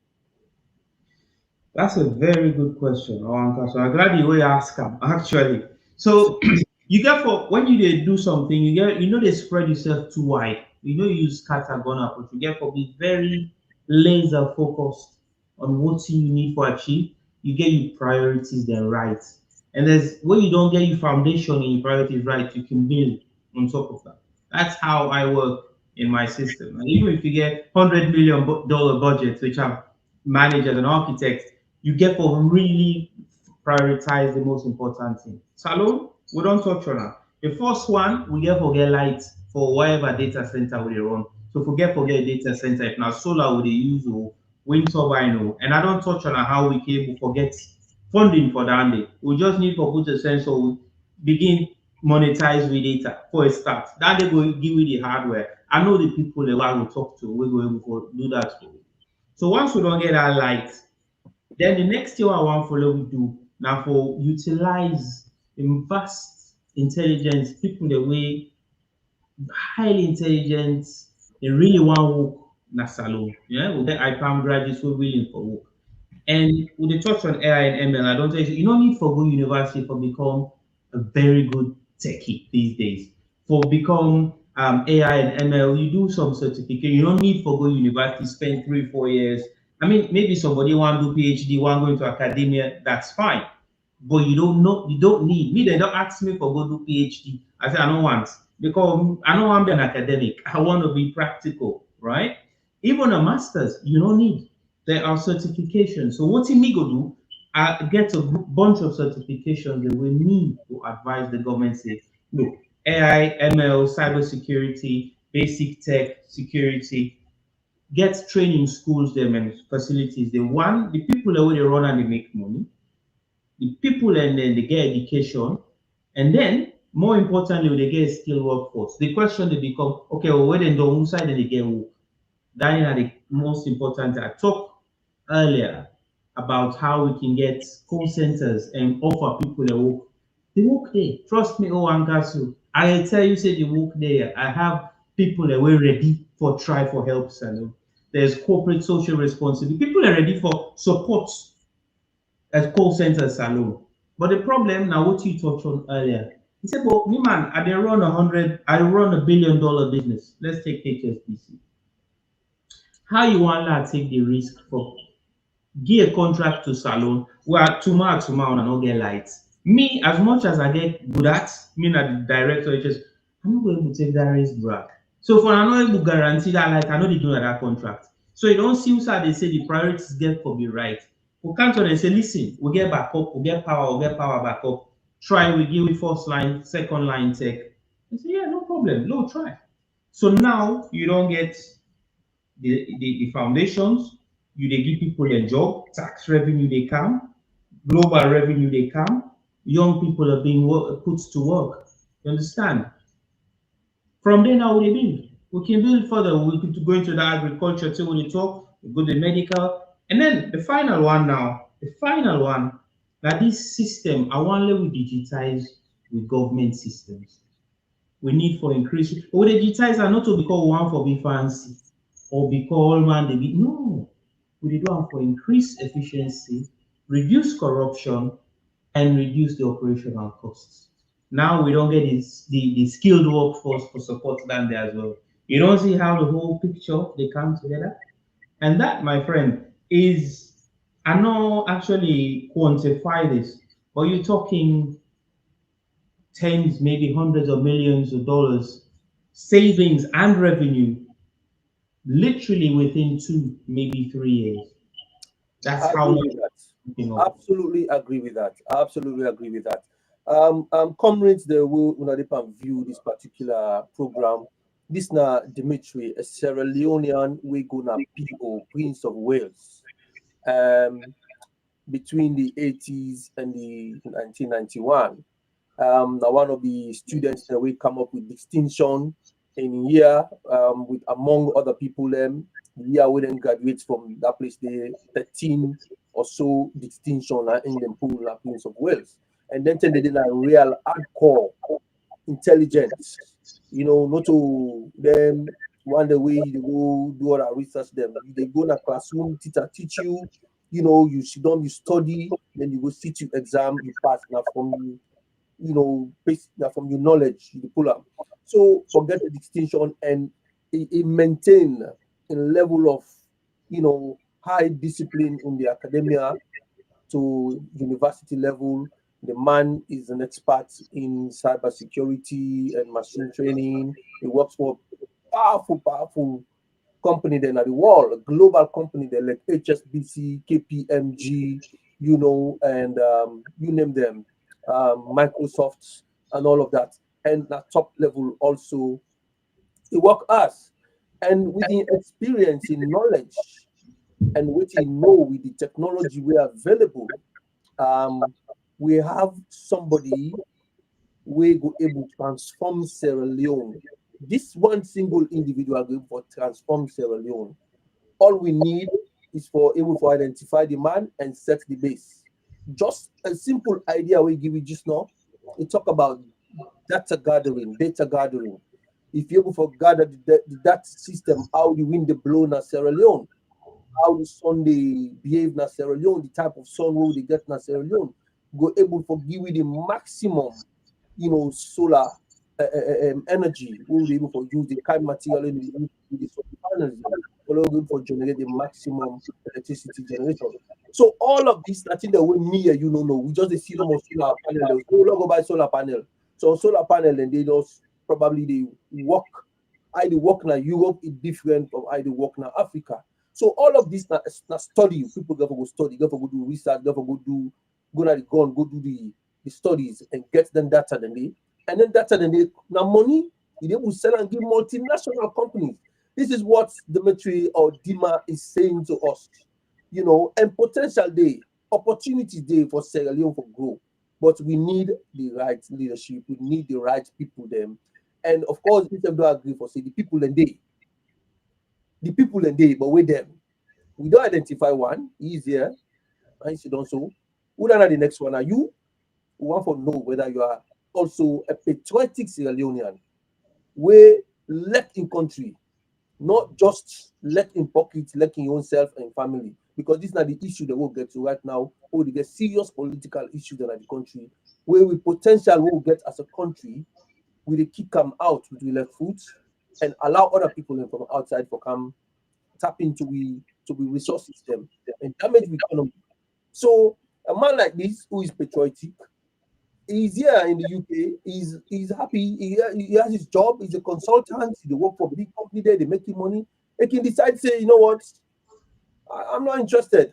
That's a very good question, Owanka. So I'm glad you ask him, actually. So you get for when you dey do something, they spread yourself too wide. You use scattergun approach. You get for be very laser focused on what you need for achieve. You get your priorities then right. And there's when you don't get your foundation and your priorities right, you can build on top of that. That's how I work in my system. And even if you get $100 million budget, which I've managed as an architect, you get for really prioritize the most important thing. Salon, we don't touch on that. The first one, we get forget light for whatever data center we run. So forget data center. If now solar we dey use or wind turbine and I don't touch on how we can able forget funding for that day. We just need to put a sensor, we begin monetize with data for a start. That they go give you the hardware. I know the people that I will talk to, we go able to do that for you. So once we don't get that light, then the next thing I want follow we do now for utilize vast intelligence, people the way highly intelligent, they really want work na salon. Yeah, we get IPAM graduates who willing for work. And with the touch on AI and ML, I don't tell you, you don't need for go university for become a very good techie these days. For become AI and ML, you do some certificate. You don't need for go university, spend 3, 4 years. I mean, maybe somebody want to do PhD, want to go into academia, that's fine. But you don't know, you don't need me. They don't ask me for go do PhD. I say I don't want because I don't want to be an academic. I want to be practical, right? Even a master's, you don't need. There are certifications. So what me go do? I get a bunch of certifications that we need to advise the government. Say, look, AI, ML, cybersecurity, basic tech security, get training schools them and facilities. The people that they run and they make money, the people and then they get education, and then more importantly, they get a skilled workforce. The question they become, okay, well, where they don't side and they get work. That is the most important. I talked earlier about how we can get call centers and offer people a work. The work there. Trust me, OrWanKasu. I tell you, say the work there. I have people that were ready for try for help. Salon. There's corporate social responsibility. People are ready for support at call centers salon. But the problem now, what you touched on earlier, he said, "Well, me man, I run $1 billion business. Let's take HSBC. How you want to take the risk for give a contract to salon where tomorrow and I not get lights. Me, as much as I get good at, me na the director, it's just I'm not going to take that risk back. So for I'm not able to guarantee that light, I know they do that contract. So you don't see how they say the priorities get for be right. We can't tell them say, listen, we get backup, we get power backup. Try, we give you first line, second line tech. They say, yeah, no problem, no try. So now you don't get the foundations, you they give people a job, tax revenue they come, global revenue they come, young people are being put to work. You understand? From there now we build. We can build further. We could go into the agriculture till we talk, we go to the medical. And then the final one now, the final one, that this system, I want to we digitize with government systems. We need for increase. But the digitize are not to be called one for be fancy or be called man they be no. We do one for increased efficiency, reduce corruption, and reduce the operational costs. Now we don't get the skilled workforce for support land there as well. You don't see how the whole picture they come together. And that, my friend, is I know actually quantify this, but you're talking tens, maybe hundreds of millions of dollars savings and revenue literally within 2, maybe 3 years. That's I how agree much with that. we're thinking of. Absolutely agree with that. Absolutely agree with that. Comrades, they will view this particular program. This na Dimitri, a Sierra Leonean, we gonna PO, Prince of Wales. Um, between the 80s and the 1991. Now one of the students that we come up with distinction in year, with among other people, the year we then graduate from that place, the 13 or so distinction in the pool Prince of Wales. And then they did a real hardcore intelligence, not to them one the way you go do all that research them. They go in a classroom, teacher teach you, you sit down, you study, then you go sit you exam, you pass now from based now from your knowledge, you pull up. So forget the distinction and it maintain a level of high discipline in the academia to university level. The man is an expert in cybersecurity and machine training. He works for powerful company then at the world, a global company they like HSBC, KPMG, and you name them, Microsoft and all of that. And at top level also, he work us. And with the experience in knowledge and what he know with the technology we are available, um, we have somebody we go able to transform Sierra Leone. This one single individual going for transform Sierra Leone. All we need is for able to identify the man and set the base. Just a simple idea we give you just now. We talk about data gathering. If you're able to gather the data system, how the wind they blow na Sierra Leone, how the sun they behave na Sierra Leone, the type of sun will they get na Sierra Leone, go able to give you the maximum, solar energy. We'll be able to use the kind material in the solar panels. We're able to generate the maximum electricity generation. So all of this, nothing that we me you don't know. We just see them on solar panel. They go buy solar panel. So solar panel, and they just probably they work. I the work now Europe is different from I the work now Africa. So all of this now study. People go study, go do research, go na the gun, go do the studies and get them data then they now money they will sell and give multinational companies. This is what Dimitri or Dima is saying to us, and potential day, opportunity day for Sierra Leone for grow. But we need the right leadership, we need the right people them. And of course, if they don't agree for say the people and they, but with them. We don't identify one, easier, and you don't so. Who don't know the next one? Are you? We want to know whether you are also a patriotic Sierra Leonean, where left in country, not just left in pocket, left in your own self and family. Because this is not the issue that we'll get to right now. Or they get serious political issues in the country, where we potential we'll get as a country, we dey kick them out with we left foot and allow other people in from outside for come tap into we resources them and damage the economy. So a man like this who is patriotic, he's here in the UK. He's happy. He has his job. He's a consultant. He work for a big company there. They making money. He can decide say, you know what, I'm not interested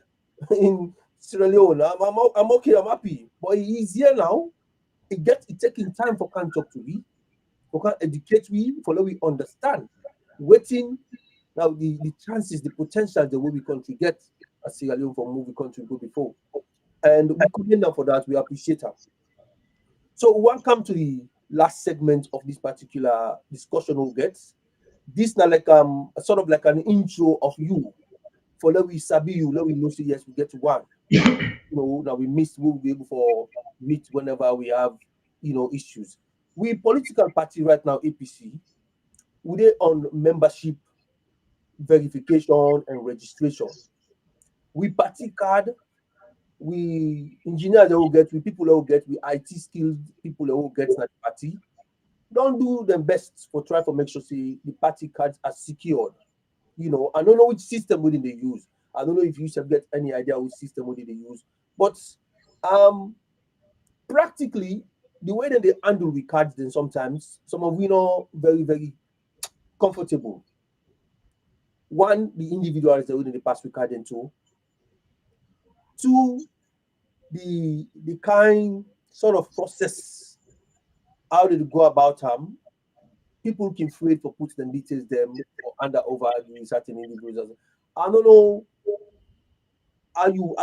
in Sierra Leone. I'm okay. I'm happy. But he's here now. He taking time for can talk to we, for can educate we, for let we understand. Waiting now the chances, the potential the way we country get as Sierra Leone for movie country go before. And we commend them for that. We appreciate her. So we want come to the last segment of this particular discussion we'll get. This now like sort of like an intro of you. For let we sabi you, let we know say yes, we get to one. Now we miss we'll be able for meet whenever we have issues. We political party right now, APC, we they on membership verification and registration. We party card we engineers that will get, we people that will get, we IT skilled people that will get at the party. Don't do them best for try for make sure say the party cards are secured. I don't know which system within they use. I don't know if you should get any idea which system within they use. But um practically the way that they handle the cards, then sometimes some of we know very, very comfortable. One, the individuals that within the pass we card into. Two, the kind sort of process how they go about them. People can free for put them details them or under over the certain individuals. I don't know how you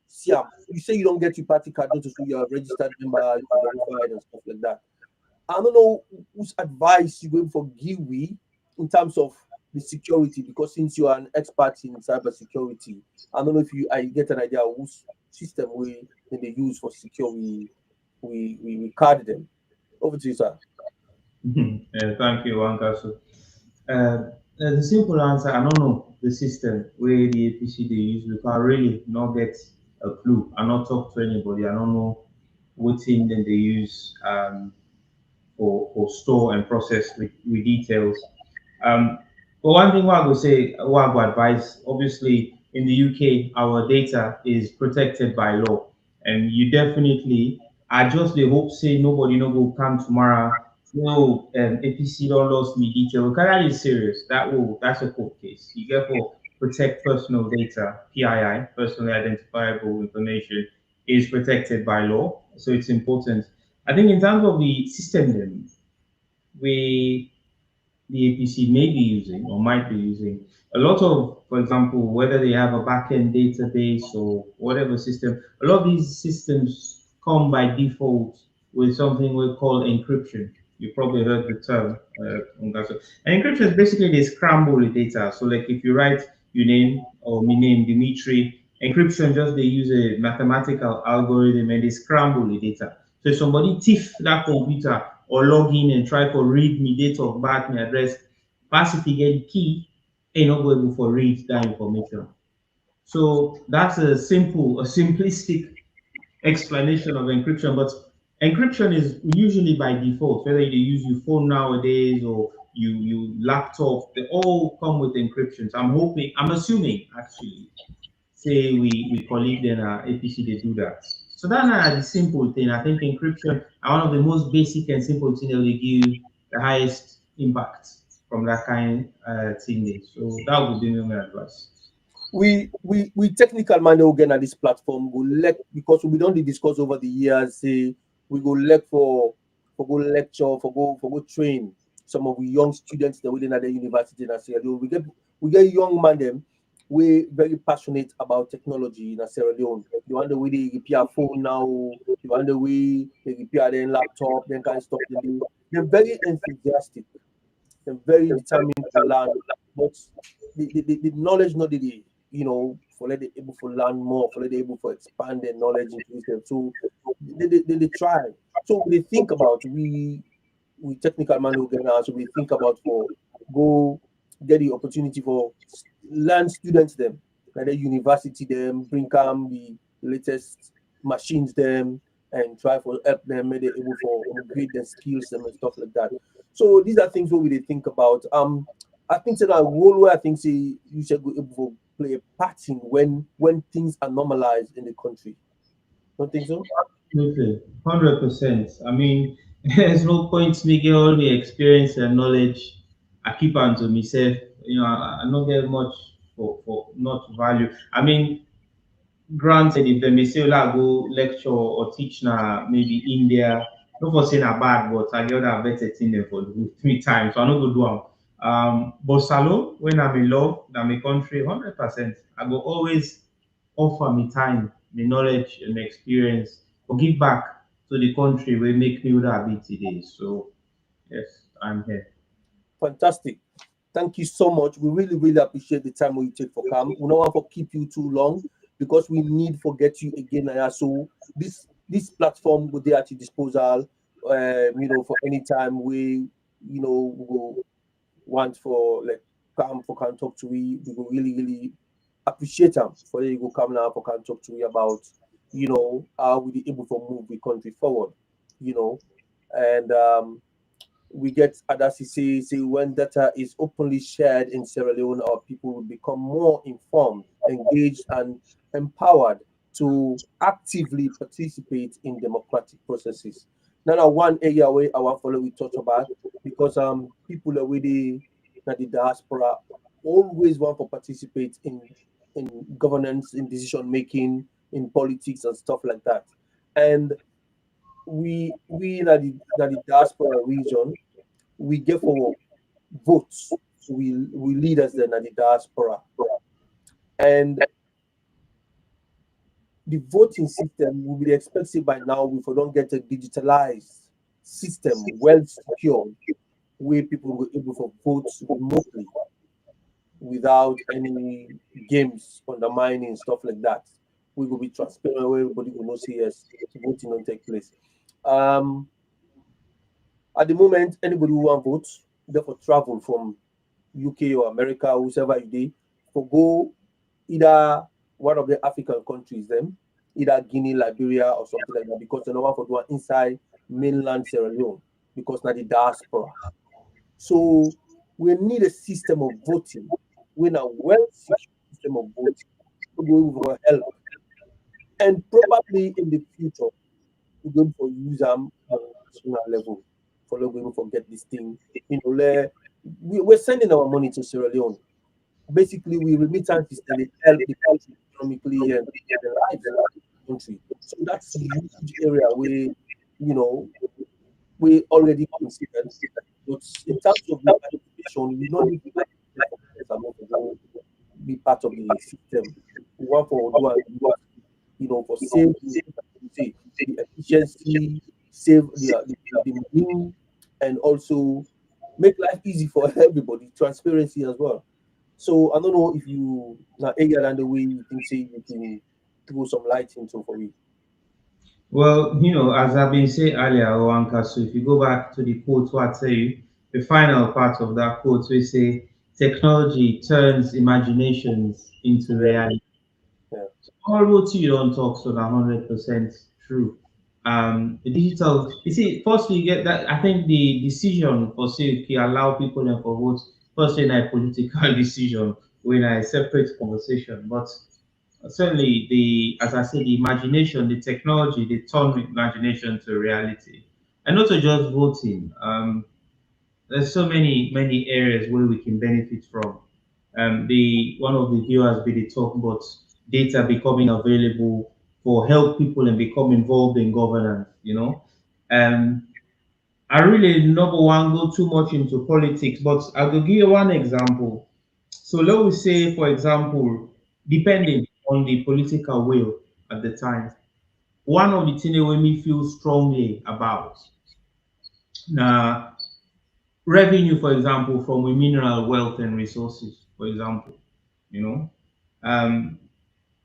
see them. You say you don't get your party card, not to show you're a registered member, you're verified and stuff like that. I don't know whose advice you're going for give we in terms of the security, because since you are an expert in cyber security, I don't know if I get an idea of whose system they use for secure we card them. Over to you, sir. Thank you, OrWanKasu. The simple answer, I don't know the system where the APC they use because I really not get a clue. I not talk to anybody. I don't know what thing then they use for store and process with details. Um, but one thing what I would say, what I would advise, obviously in the UK, our data is protected by law, and you definitely, I just the hope say nobody no go come tomorrow. No, APC don't lost me detail. Because that is serious. That's a court case. You get for protect personal data, PII, personally identifiable information, is protected by law. So it's important. I think in terms of the system, then we the APC may be using or might be using a lot of, for example, whether they have a backend database or whatever system, a lot of these systems come by default with something we call encryption. You probably heard the term. Ongaso. And encryption is basically they scramble the data. So, like if you write your name or my name, Dimitri, encryption just they use a mathematical algorithm and they scramble the data. So if somebody thief that computer or log in and try to read me date of birth, my address, pass it get the key, ain't not able to read that information. So that's a simplistic explanation of encryption, but encryption is usually by default, whether you use your phone nowadays or you laptop, they all come with encryptions. I'm assuming actually say we colleague then APC they do that. So that's not the simple thing. I think encryption are one of the most basic and simple things that will give the highest impact from that kind thing there. So that would be my advice. We technical man will get at this platform go lec because we don't discuss over the years. Say we go lec for go lecture for go train some of the young students that within at the university in Sierra Leone. We get young man them we very passionate about technology in Sierra Leone. The one the way they repair phone now, the one the way they repair their laptop, then kind of stuff they do. They're very enthusiastic. They're very determined to learn, but the knowledge not the for let they able to learn more, for let they able to expand their knowledge into them. So they try. So they think about we technical man who get so we think about for go get the opportunity for learn students them like the university them bring come the latest machines them and try for help them make they able for upgrade their skills them and stuff like that. So these are things what we dey think about. I think that role where I think say you should go able to play a part in when things are normalized in the country. Don't think so? Absolutely, 100%. I mean, there's no point me get all the experience and knowledge. I keep on to myself. I don't get much for not value. I mean, granted, if the Mesela go lecture or teach na maybe India, not for saying a bad, but I get that better thing there for do 3 times. So I not go do them. But Salo, when I'm in love, I'm a country, 100%. I go always offer me time, me knowledge and experience, or give back to the country where make me what I be today. So yes, I'm here. Fantastic. Thank you so much. We really, really appreciate the time we take for come. We don't want to keep you too long because we need to get you again. So this platform will be at your disposal. For any time we go want for like come for can talk to we will really, really appreciate them for you go come now for can talk to you about, how we be able to move the country forward, you know, and we get others to say when data is openly shared in Sierra Leone, our people will become more informed, engaged, and empowered to actively participate in democratic processes. Now, one area where I want follow we talk about because people already at the diaspora always want to participate in governance, in decision making, in politics and stuff like that. And we in the diaspora region we get for votes. We leaders then at the diaspora. And the voting system will be expected by now if we don't get a digitalized system well secured where people will be able to vote remotely without any games undermining stuff like that. We will be transparent where everybody will know see yes, voting don't take place. Um at the moment, anybody who want vote, therefore travel from UK or America, whoever you dey, for go either one of the African countries, them, either Guinea, Liberia, or something like that, because they don't want for do am inside mainland Sierra Leone, because now the diaspora. So we need a system of voting, we a well secured system of voting, to go help. And probably in the future, we're going to use them on national level for not going to forget this thing. We're sending our money to Sierra Leone. Basically, we remittances and it help the country economically and the lives of the country. So that's a huge area we already considered. But in terms of the participation, we don't need to be part of the system. We want for for save the efficiency, save the money, and also make life easy for everybody. Transparency as well. So I don't know if you now earlier than the way you think say you can throw some light into for me. Well, as I've been saying earlier, OrWanKasu, if you go back to the quote, what I tell you, the final part of that quote, we say, technology turns imaginations into Yeah, reality. yeah, All what you don't talk so that 100% true. The digital, you see, firstly, you get that. I think the decision for say, okay, allow people and for vote, firstly, a political decision, when a separate conversation, but certainly as I said, the imagination, the technology, they turn imagination to reality. And not just voting. There's so many areas where we can benefit from. The one of the viewers be the talk about data becoming available for help people and become involved in governance. Um, I really number one go too much into politics, but I will give you one example. So let me say, for example, depending on the political will at the time, one of the things that me feel strongly about now revenue, for example, from a mineral wealth and resources, for example, you know, um,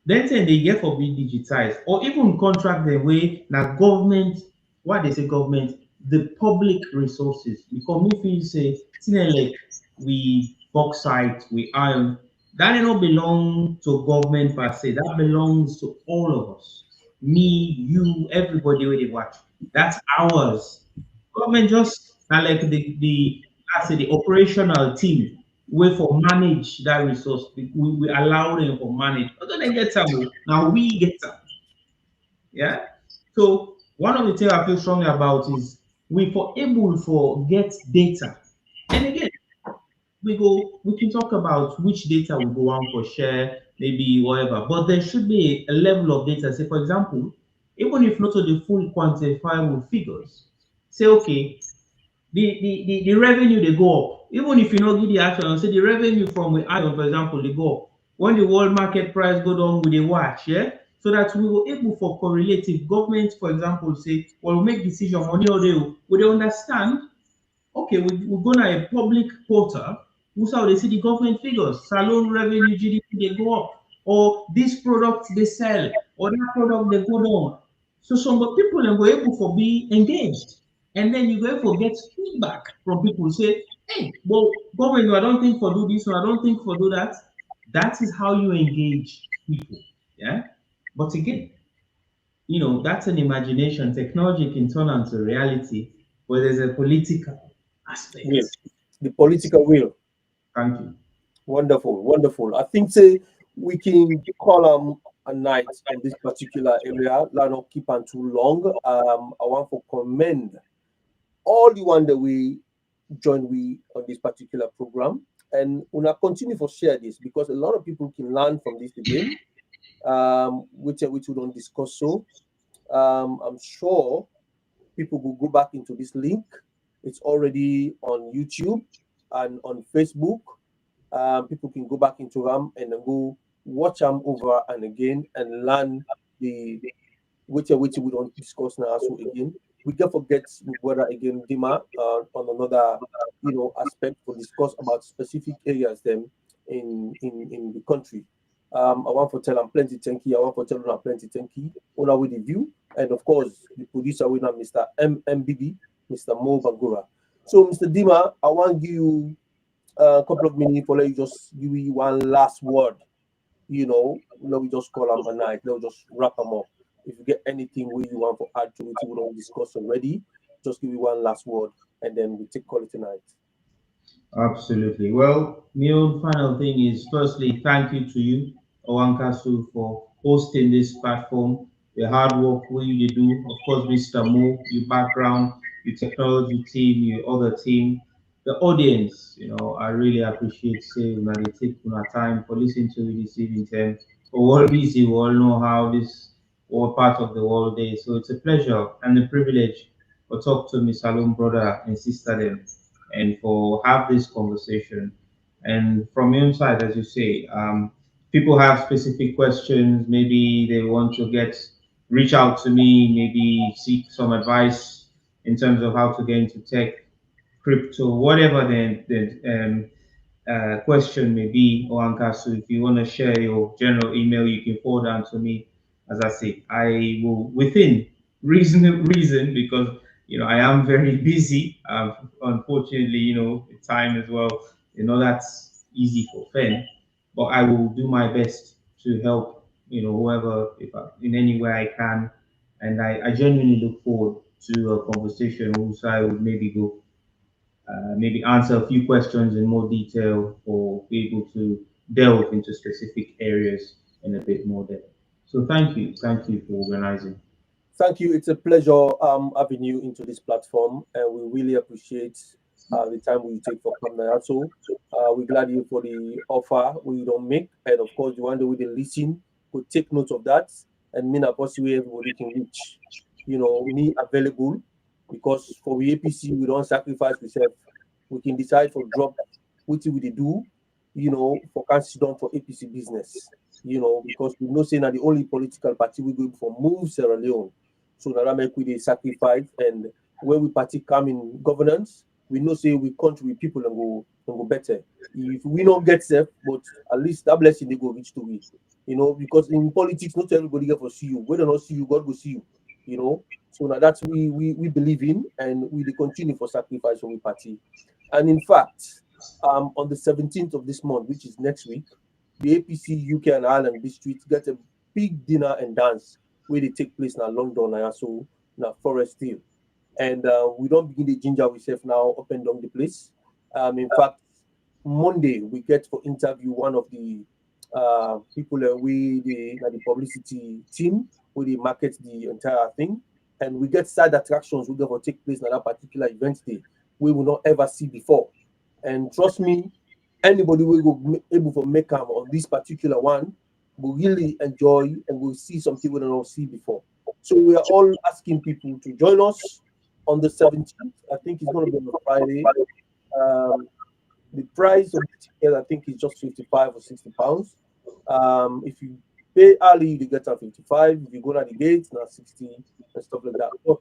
then thing they get for being digitized or even contract the way now government, what they say government, the public resources. Because me feel say, like we bauxite, we iron, that do not belong to government per se. That belongs to all of us. Me, you, everybody where they watch. That's ours. Government just na like the I say the operational team way for manage that resource. We allow them for manage. Other than get some, now we get some. Yeah. So one of the things I feel strongly about is we for able for get data. And again, we can talk about which data we go on for share, maybe whatever, but there should be a level of data. Say, for example, even if not to the full quantifiable figures, say okay, the revenue they go up. Even if you not give the actual, say the revenue from the iron, for example, they go up. When the world market price go down, we dey watch, yeah? So that we were able for correlative government, for example, say, well, we make decision money or they will they understand, okay, we go na a public portal, who's how they see the government figures, salon revenue, GDP, they go up, or this product they sell, or that product they go down. So some people are able for be engaged. And then you go for get feedback from people say, hey, well, government, I don't think for do this one, I don't think for do that. That is how you engage people. Yeah. But again, that's an imagination. Technology can turn into reality, but there's a political Will, aspect. the Yes. political will. Thank you. Wonderful, wonderful. I think say we can call a night on this particular area. Let not keep on too long. I want to commend all the one that we join we on this particular program, and we'll continue for share this because a lot of people can learn from this again. Which we don't discuss so. I'm sure people will go back into this link. It's already on YouTube and on Facebook. People can go back into them and then go watch them over and again and learn the which we don't discuss now so again. We can forget whether again Dima on another aspect to discuss about specific areas them in the country. I want to tell them plenty thank you. I want to tell them plenty thank you. On with the view and of course the producer winner Mr. MBB, Mr. Mo Bangura. So Mr. Dima, I want you a couple of minutes for let you just give you one last word. Let me just call them a night. Let me just wrap them up. If you get anything where you want to add to it, we don't discuss already. Just give you one last word, and then we take call it tonight. Absolutely. Well, my own final thing is firstly, thank you to you, OrWanKasu, for hosting this platform. The hard work we do. Of course, Mr. Mo, your background, your technology team, your other team, the audience, I really appreciate saying that they take my time for listening to me this evening. And we're all busy, we all know how this all part of the world is. So it's a pleasure and a privilege to talk to my Salon brother and sister them and for have this conversation. And from your side, as you say, people have specific questions. Maybe they want to reach out to me, maybe seek some advice in terms of how to get into tech, crypto, whatever the question may be, Oankasu. If you want to share your general email, you can forward on to me. As I say, I will within reason because I am very busy. Unfortunately, time as well. That's easy for Fen, but I will do my best to help. Whoever if in any way I can, and I genuinely look forward to a conversation whose I would maybe go maybe answer a few questions in more detail or be able to delve into specific areas in a bit more depth. So thank you for organizing. Thank you. It's a pleasure having you into this platform, and we really appreciate the time we take for coming out. So we're glad you for the offer we don't make, and of course the one that we did listen could take note of that, and mean a possibly everybody can reach. Me available because for the APC we don't sacrifice ourselves. We can decide for drop what we dey do, for cancer done for APC business. Because we know saying that the only political party we go for move Sierra Leone. So that make we dey sacrifice and when we party come in governance, we know say we country with people and go better. If we don't get safe, but at least that blessing they go reach to we. Because in politics, not everybody get for see you. Whether not see you, God will see you. So now that's we believe in and we dey continue for sacrifice for we party. And in fact, on the 17th of this month, which is next week, the APC UK and Ireland district get a big dinner and dance where they take place in London and also in Forest Hill. And we don't begin the ginger ourselves now up and down the place. In fact, Monday we get for interview one of the people the publicity team where they market the entire thing, and we get side attractions we going to take place in that particular event day we will not ever see before. And trust me, anybody will go able to make them on this particular one will really enjoy and will see something we don't see before. So we are all asking people to join us on the 17th. I think it's going to be on a Friday. Um, the price of the ticket, I think, is just 55 or 60 pounds. If you pay early, you get at 55. If you go at the gate, now 60 and stuff like that. But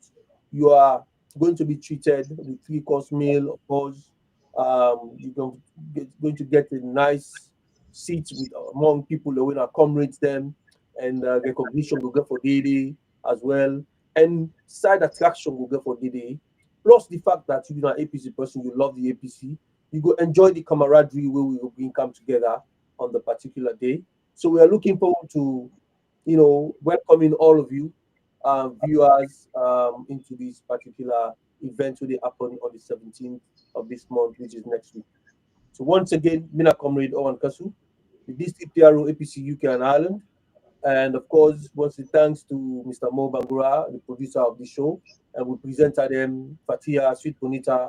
you are going to be treated with three-course meal, of course. You're going to get a nice seat with among people that will accommodate them, and recognition will get for Didi as well, and side attraction will get for Didi. Plus the fact that you're an APC person, you love the APC, you go enjoy the camaraderie where we will bring come together on the particular day. So we are looking forward to, welcoming all of you, viewers, into this particular event will happen on the 17th of this month, which is next week. So once again, Mina Comrade OrWanKasu, the district PRO APC UK and Ireland. And of course, once the thanks to Mr. Mo Bangura, the producer of the show, and we presented them Fatia, Sweet Bonita,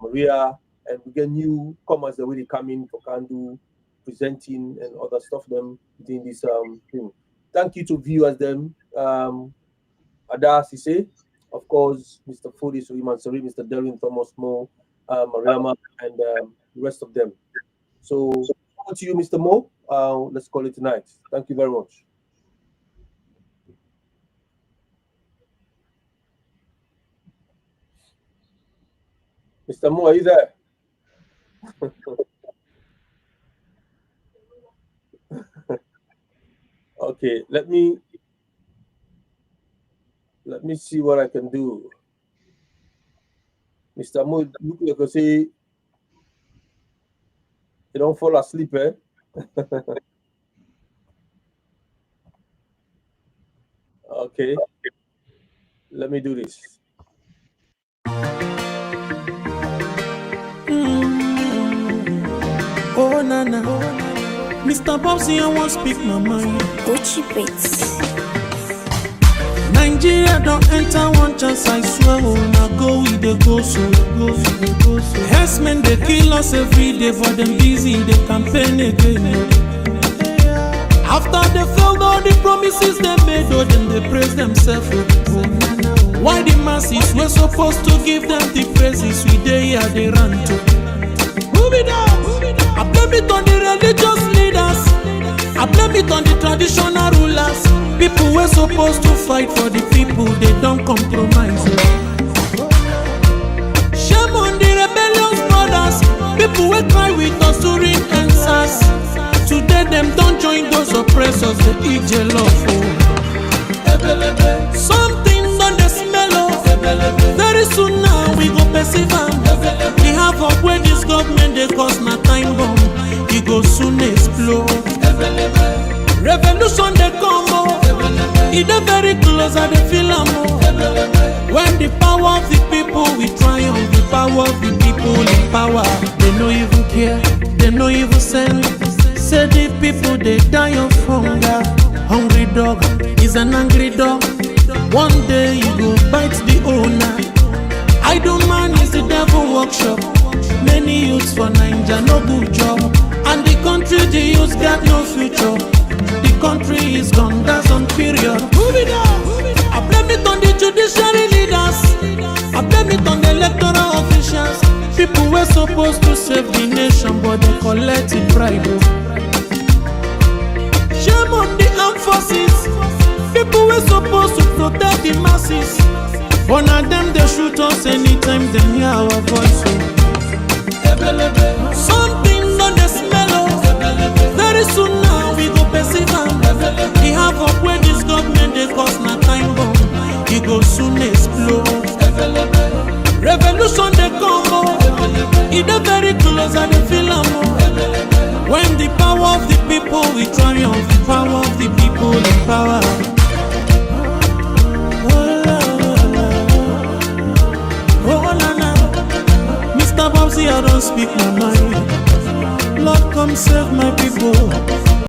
Maria, and we get newcomers the way they come in for Kandu, presenting and other stuff them within this thing. Thank you to viewers them. Ada Sise, of course, Mr. Fodi Suleiman Sari, Mr. Derwin Thomas Mo, Mariama, and the rest of them. So over to you, Mr. Mo. Let's call it tonight. Thank you very much. Mr. Mo, are you there? Okay, let me see what I can do. Mr. Mo, look like you say you don't fall asleep, eh? Okay, let me do this. Oh nana, Mr. Bobsy, I won't speak my mind. Gucci Brits. Nigeria don't enter one chance, I swear. Oh, now go with the go so. Herdsmen they kill us every day, but them busy they campaign again. After they failed all the promises they made, oh, then they praise themselves. Oh, why the masses were supposed to give them the praises we they here they run to? Move it down. I blame it on the religious leaders. I blame it on the traditional rulers. People were supposed to fight for the people, they don't compromise. Shame on the rebellious brothers. People will cry with us during answers. Today them don't join those oppressors, they eat your love. Something on the smell of. Very soon now we go perceive them. We have up where this government they cause my time bomb. It go soon explode. Revolution they come oh. It is very close and they feel more. When the power of the people we triumph, the power of the people in power. They no even care, they no even send. Say the people they die of hunger. Hungry dog is an angry dog. One day you go bite the owner. Idle man is the devil workshop. Many youths for Nigeria no good job. And the country the youths got no future. The country is gone, that's on period. Move it down. I blame it on the judiciary leaders. I blame it on the electoral officials. People were supposed to save the nation, but they collected bribe. Shame on the armed forces. People were supposed to protect the masses. One of them they shoot us anytime they hear our voice. Something on the smell of. Very soon now we go perceive them. We have up where this government they cause my time bomb. It go soon explode. Revolution they come oh. It is very close and they feel more. When the power of the people we triumph, the power of the people in power. Oh nana, Mr. Bobsy, I don't speak my mind. Lord, come save my people.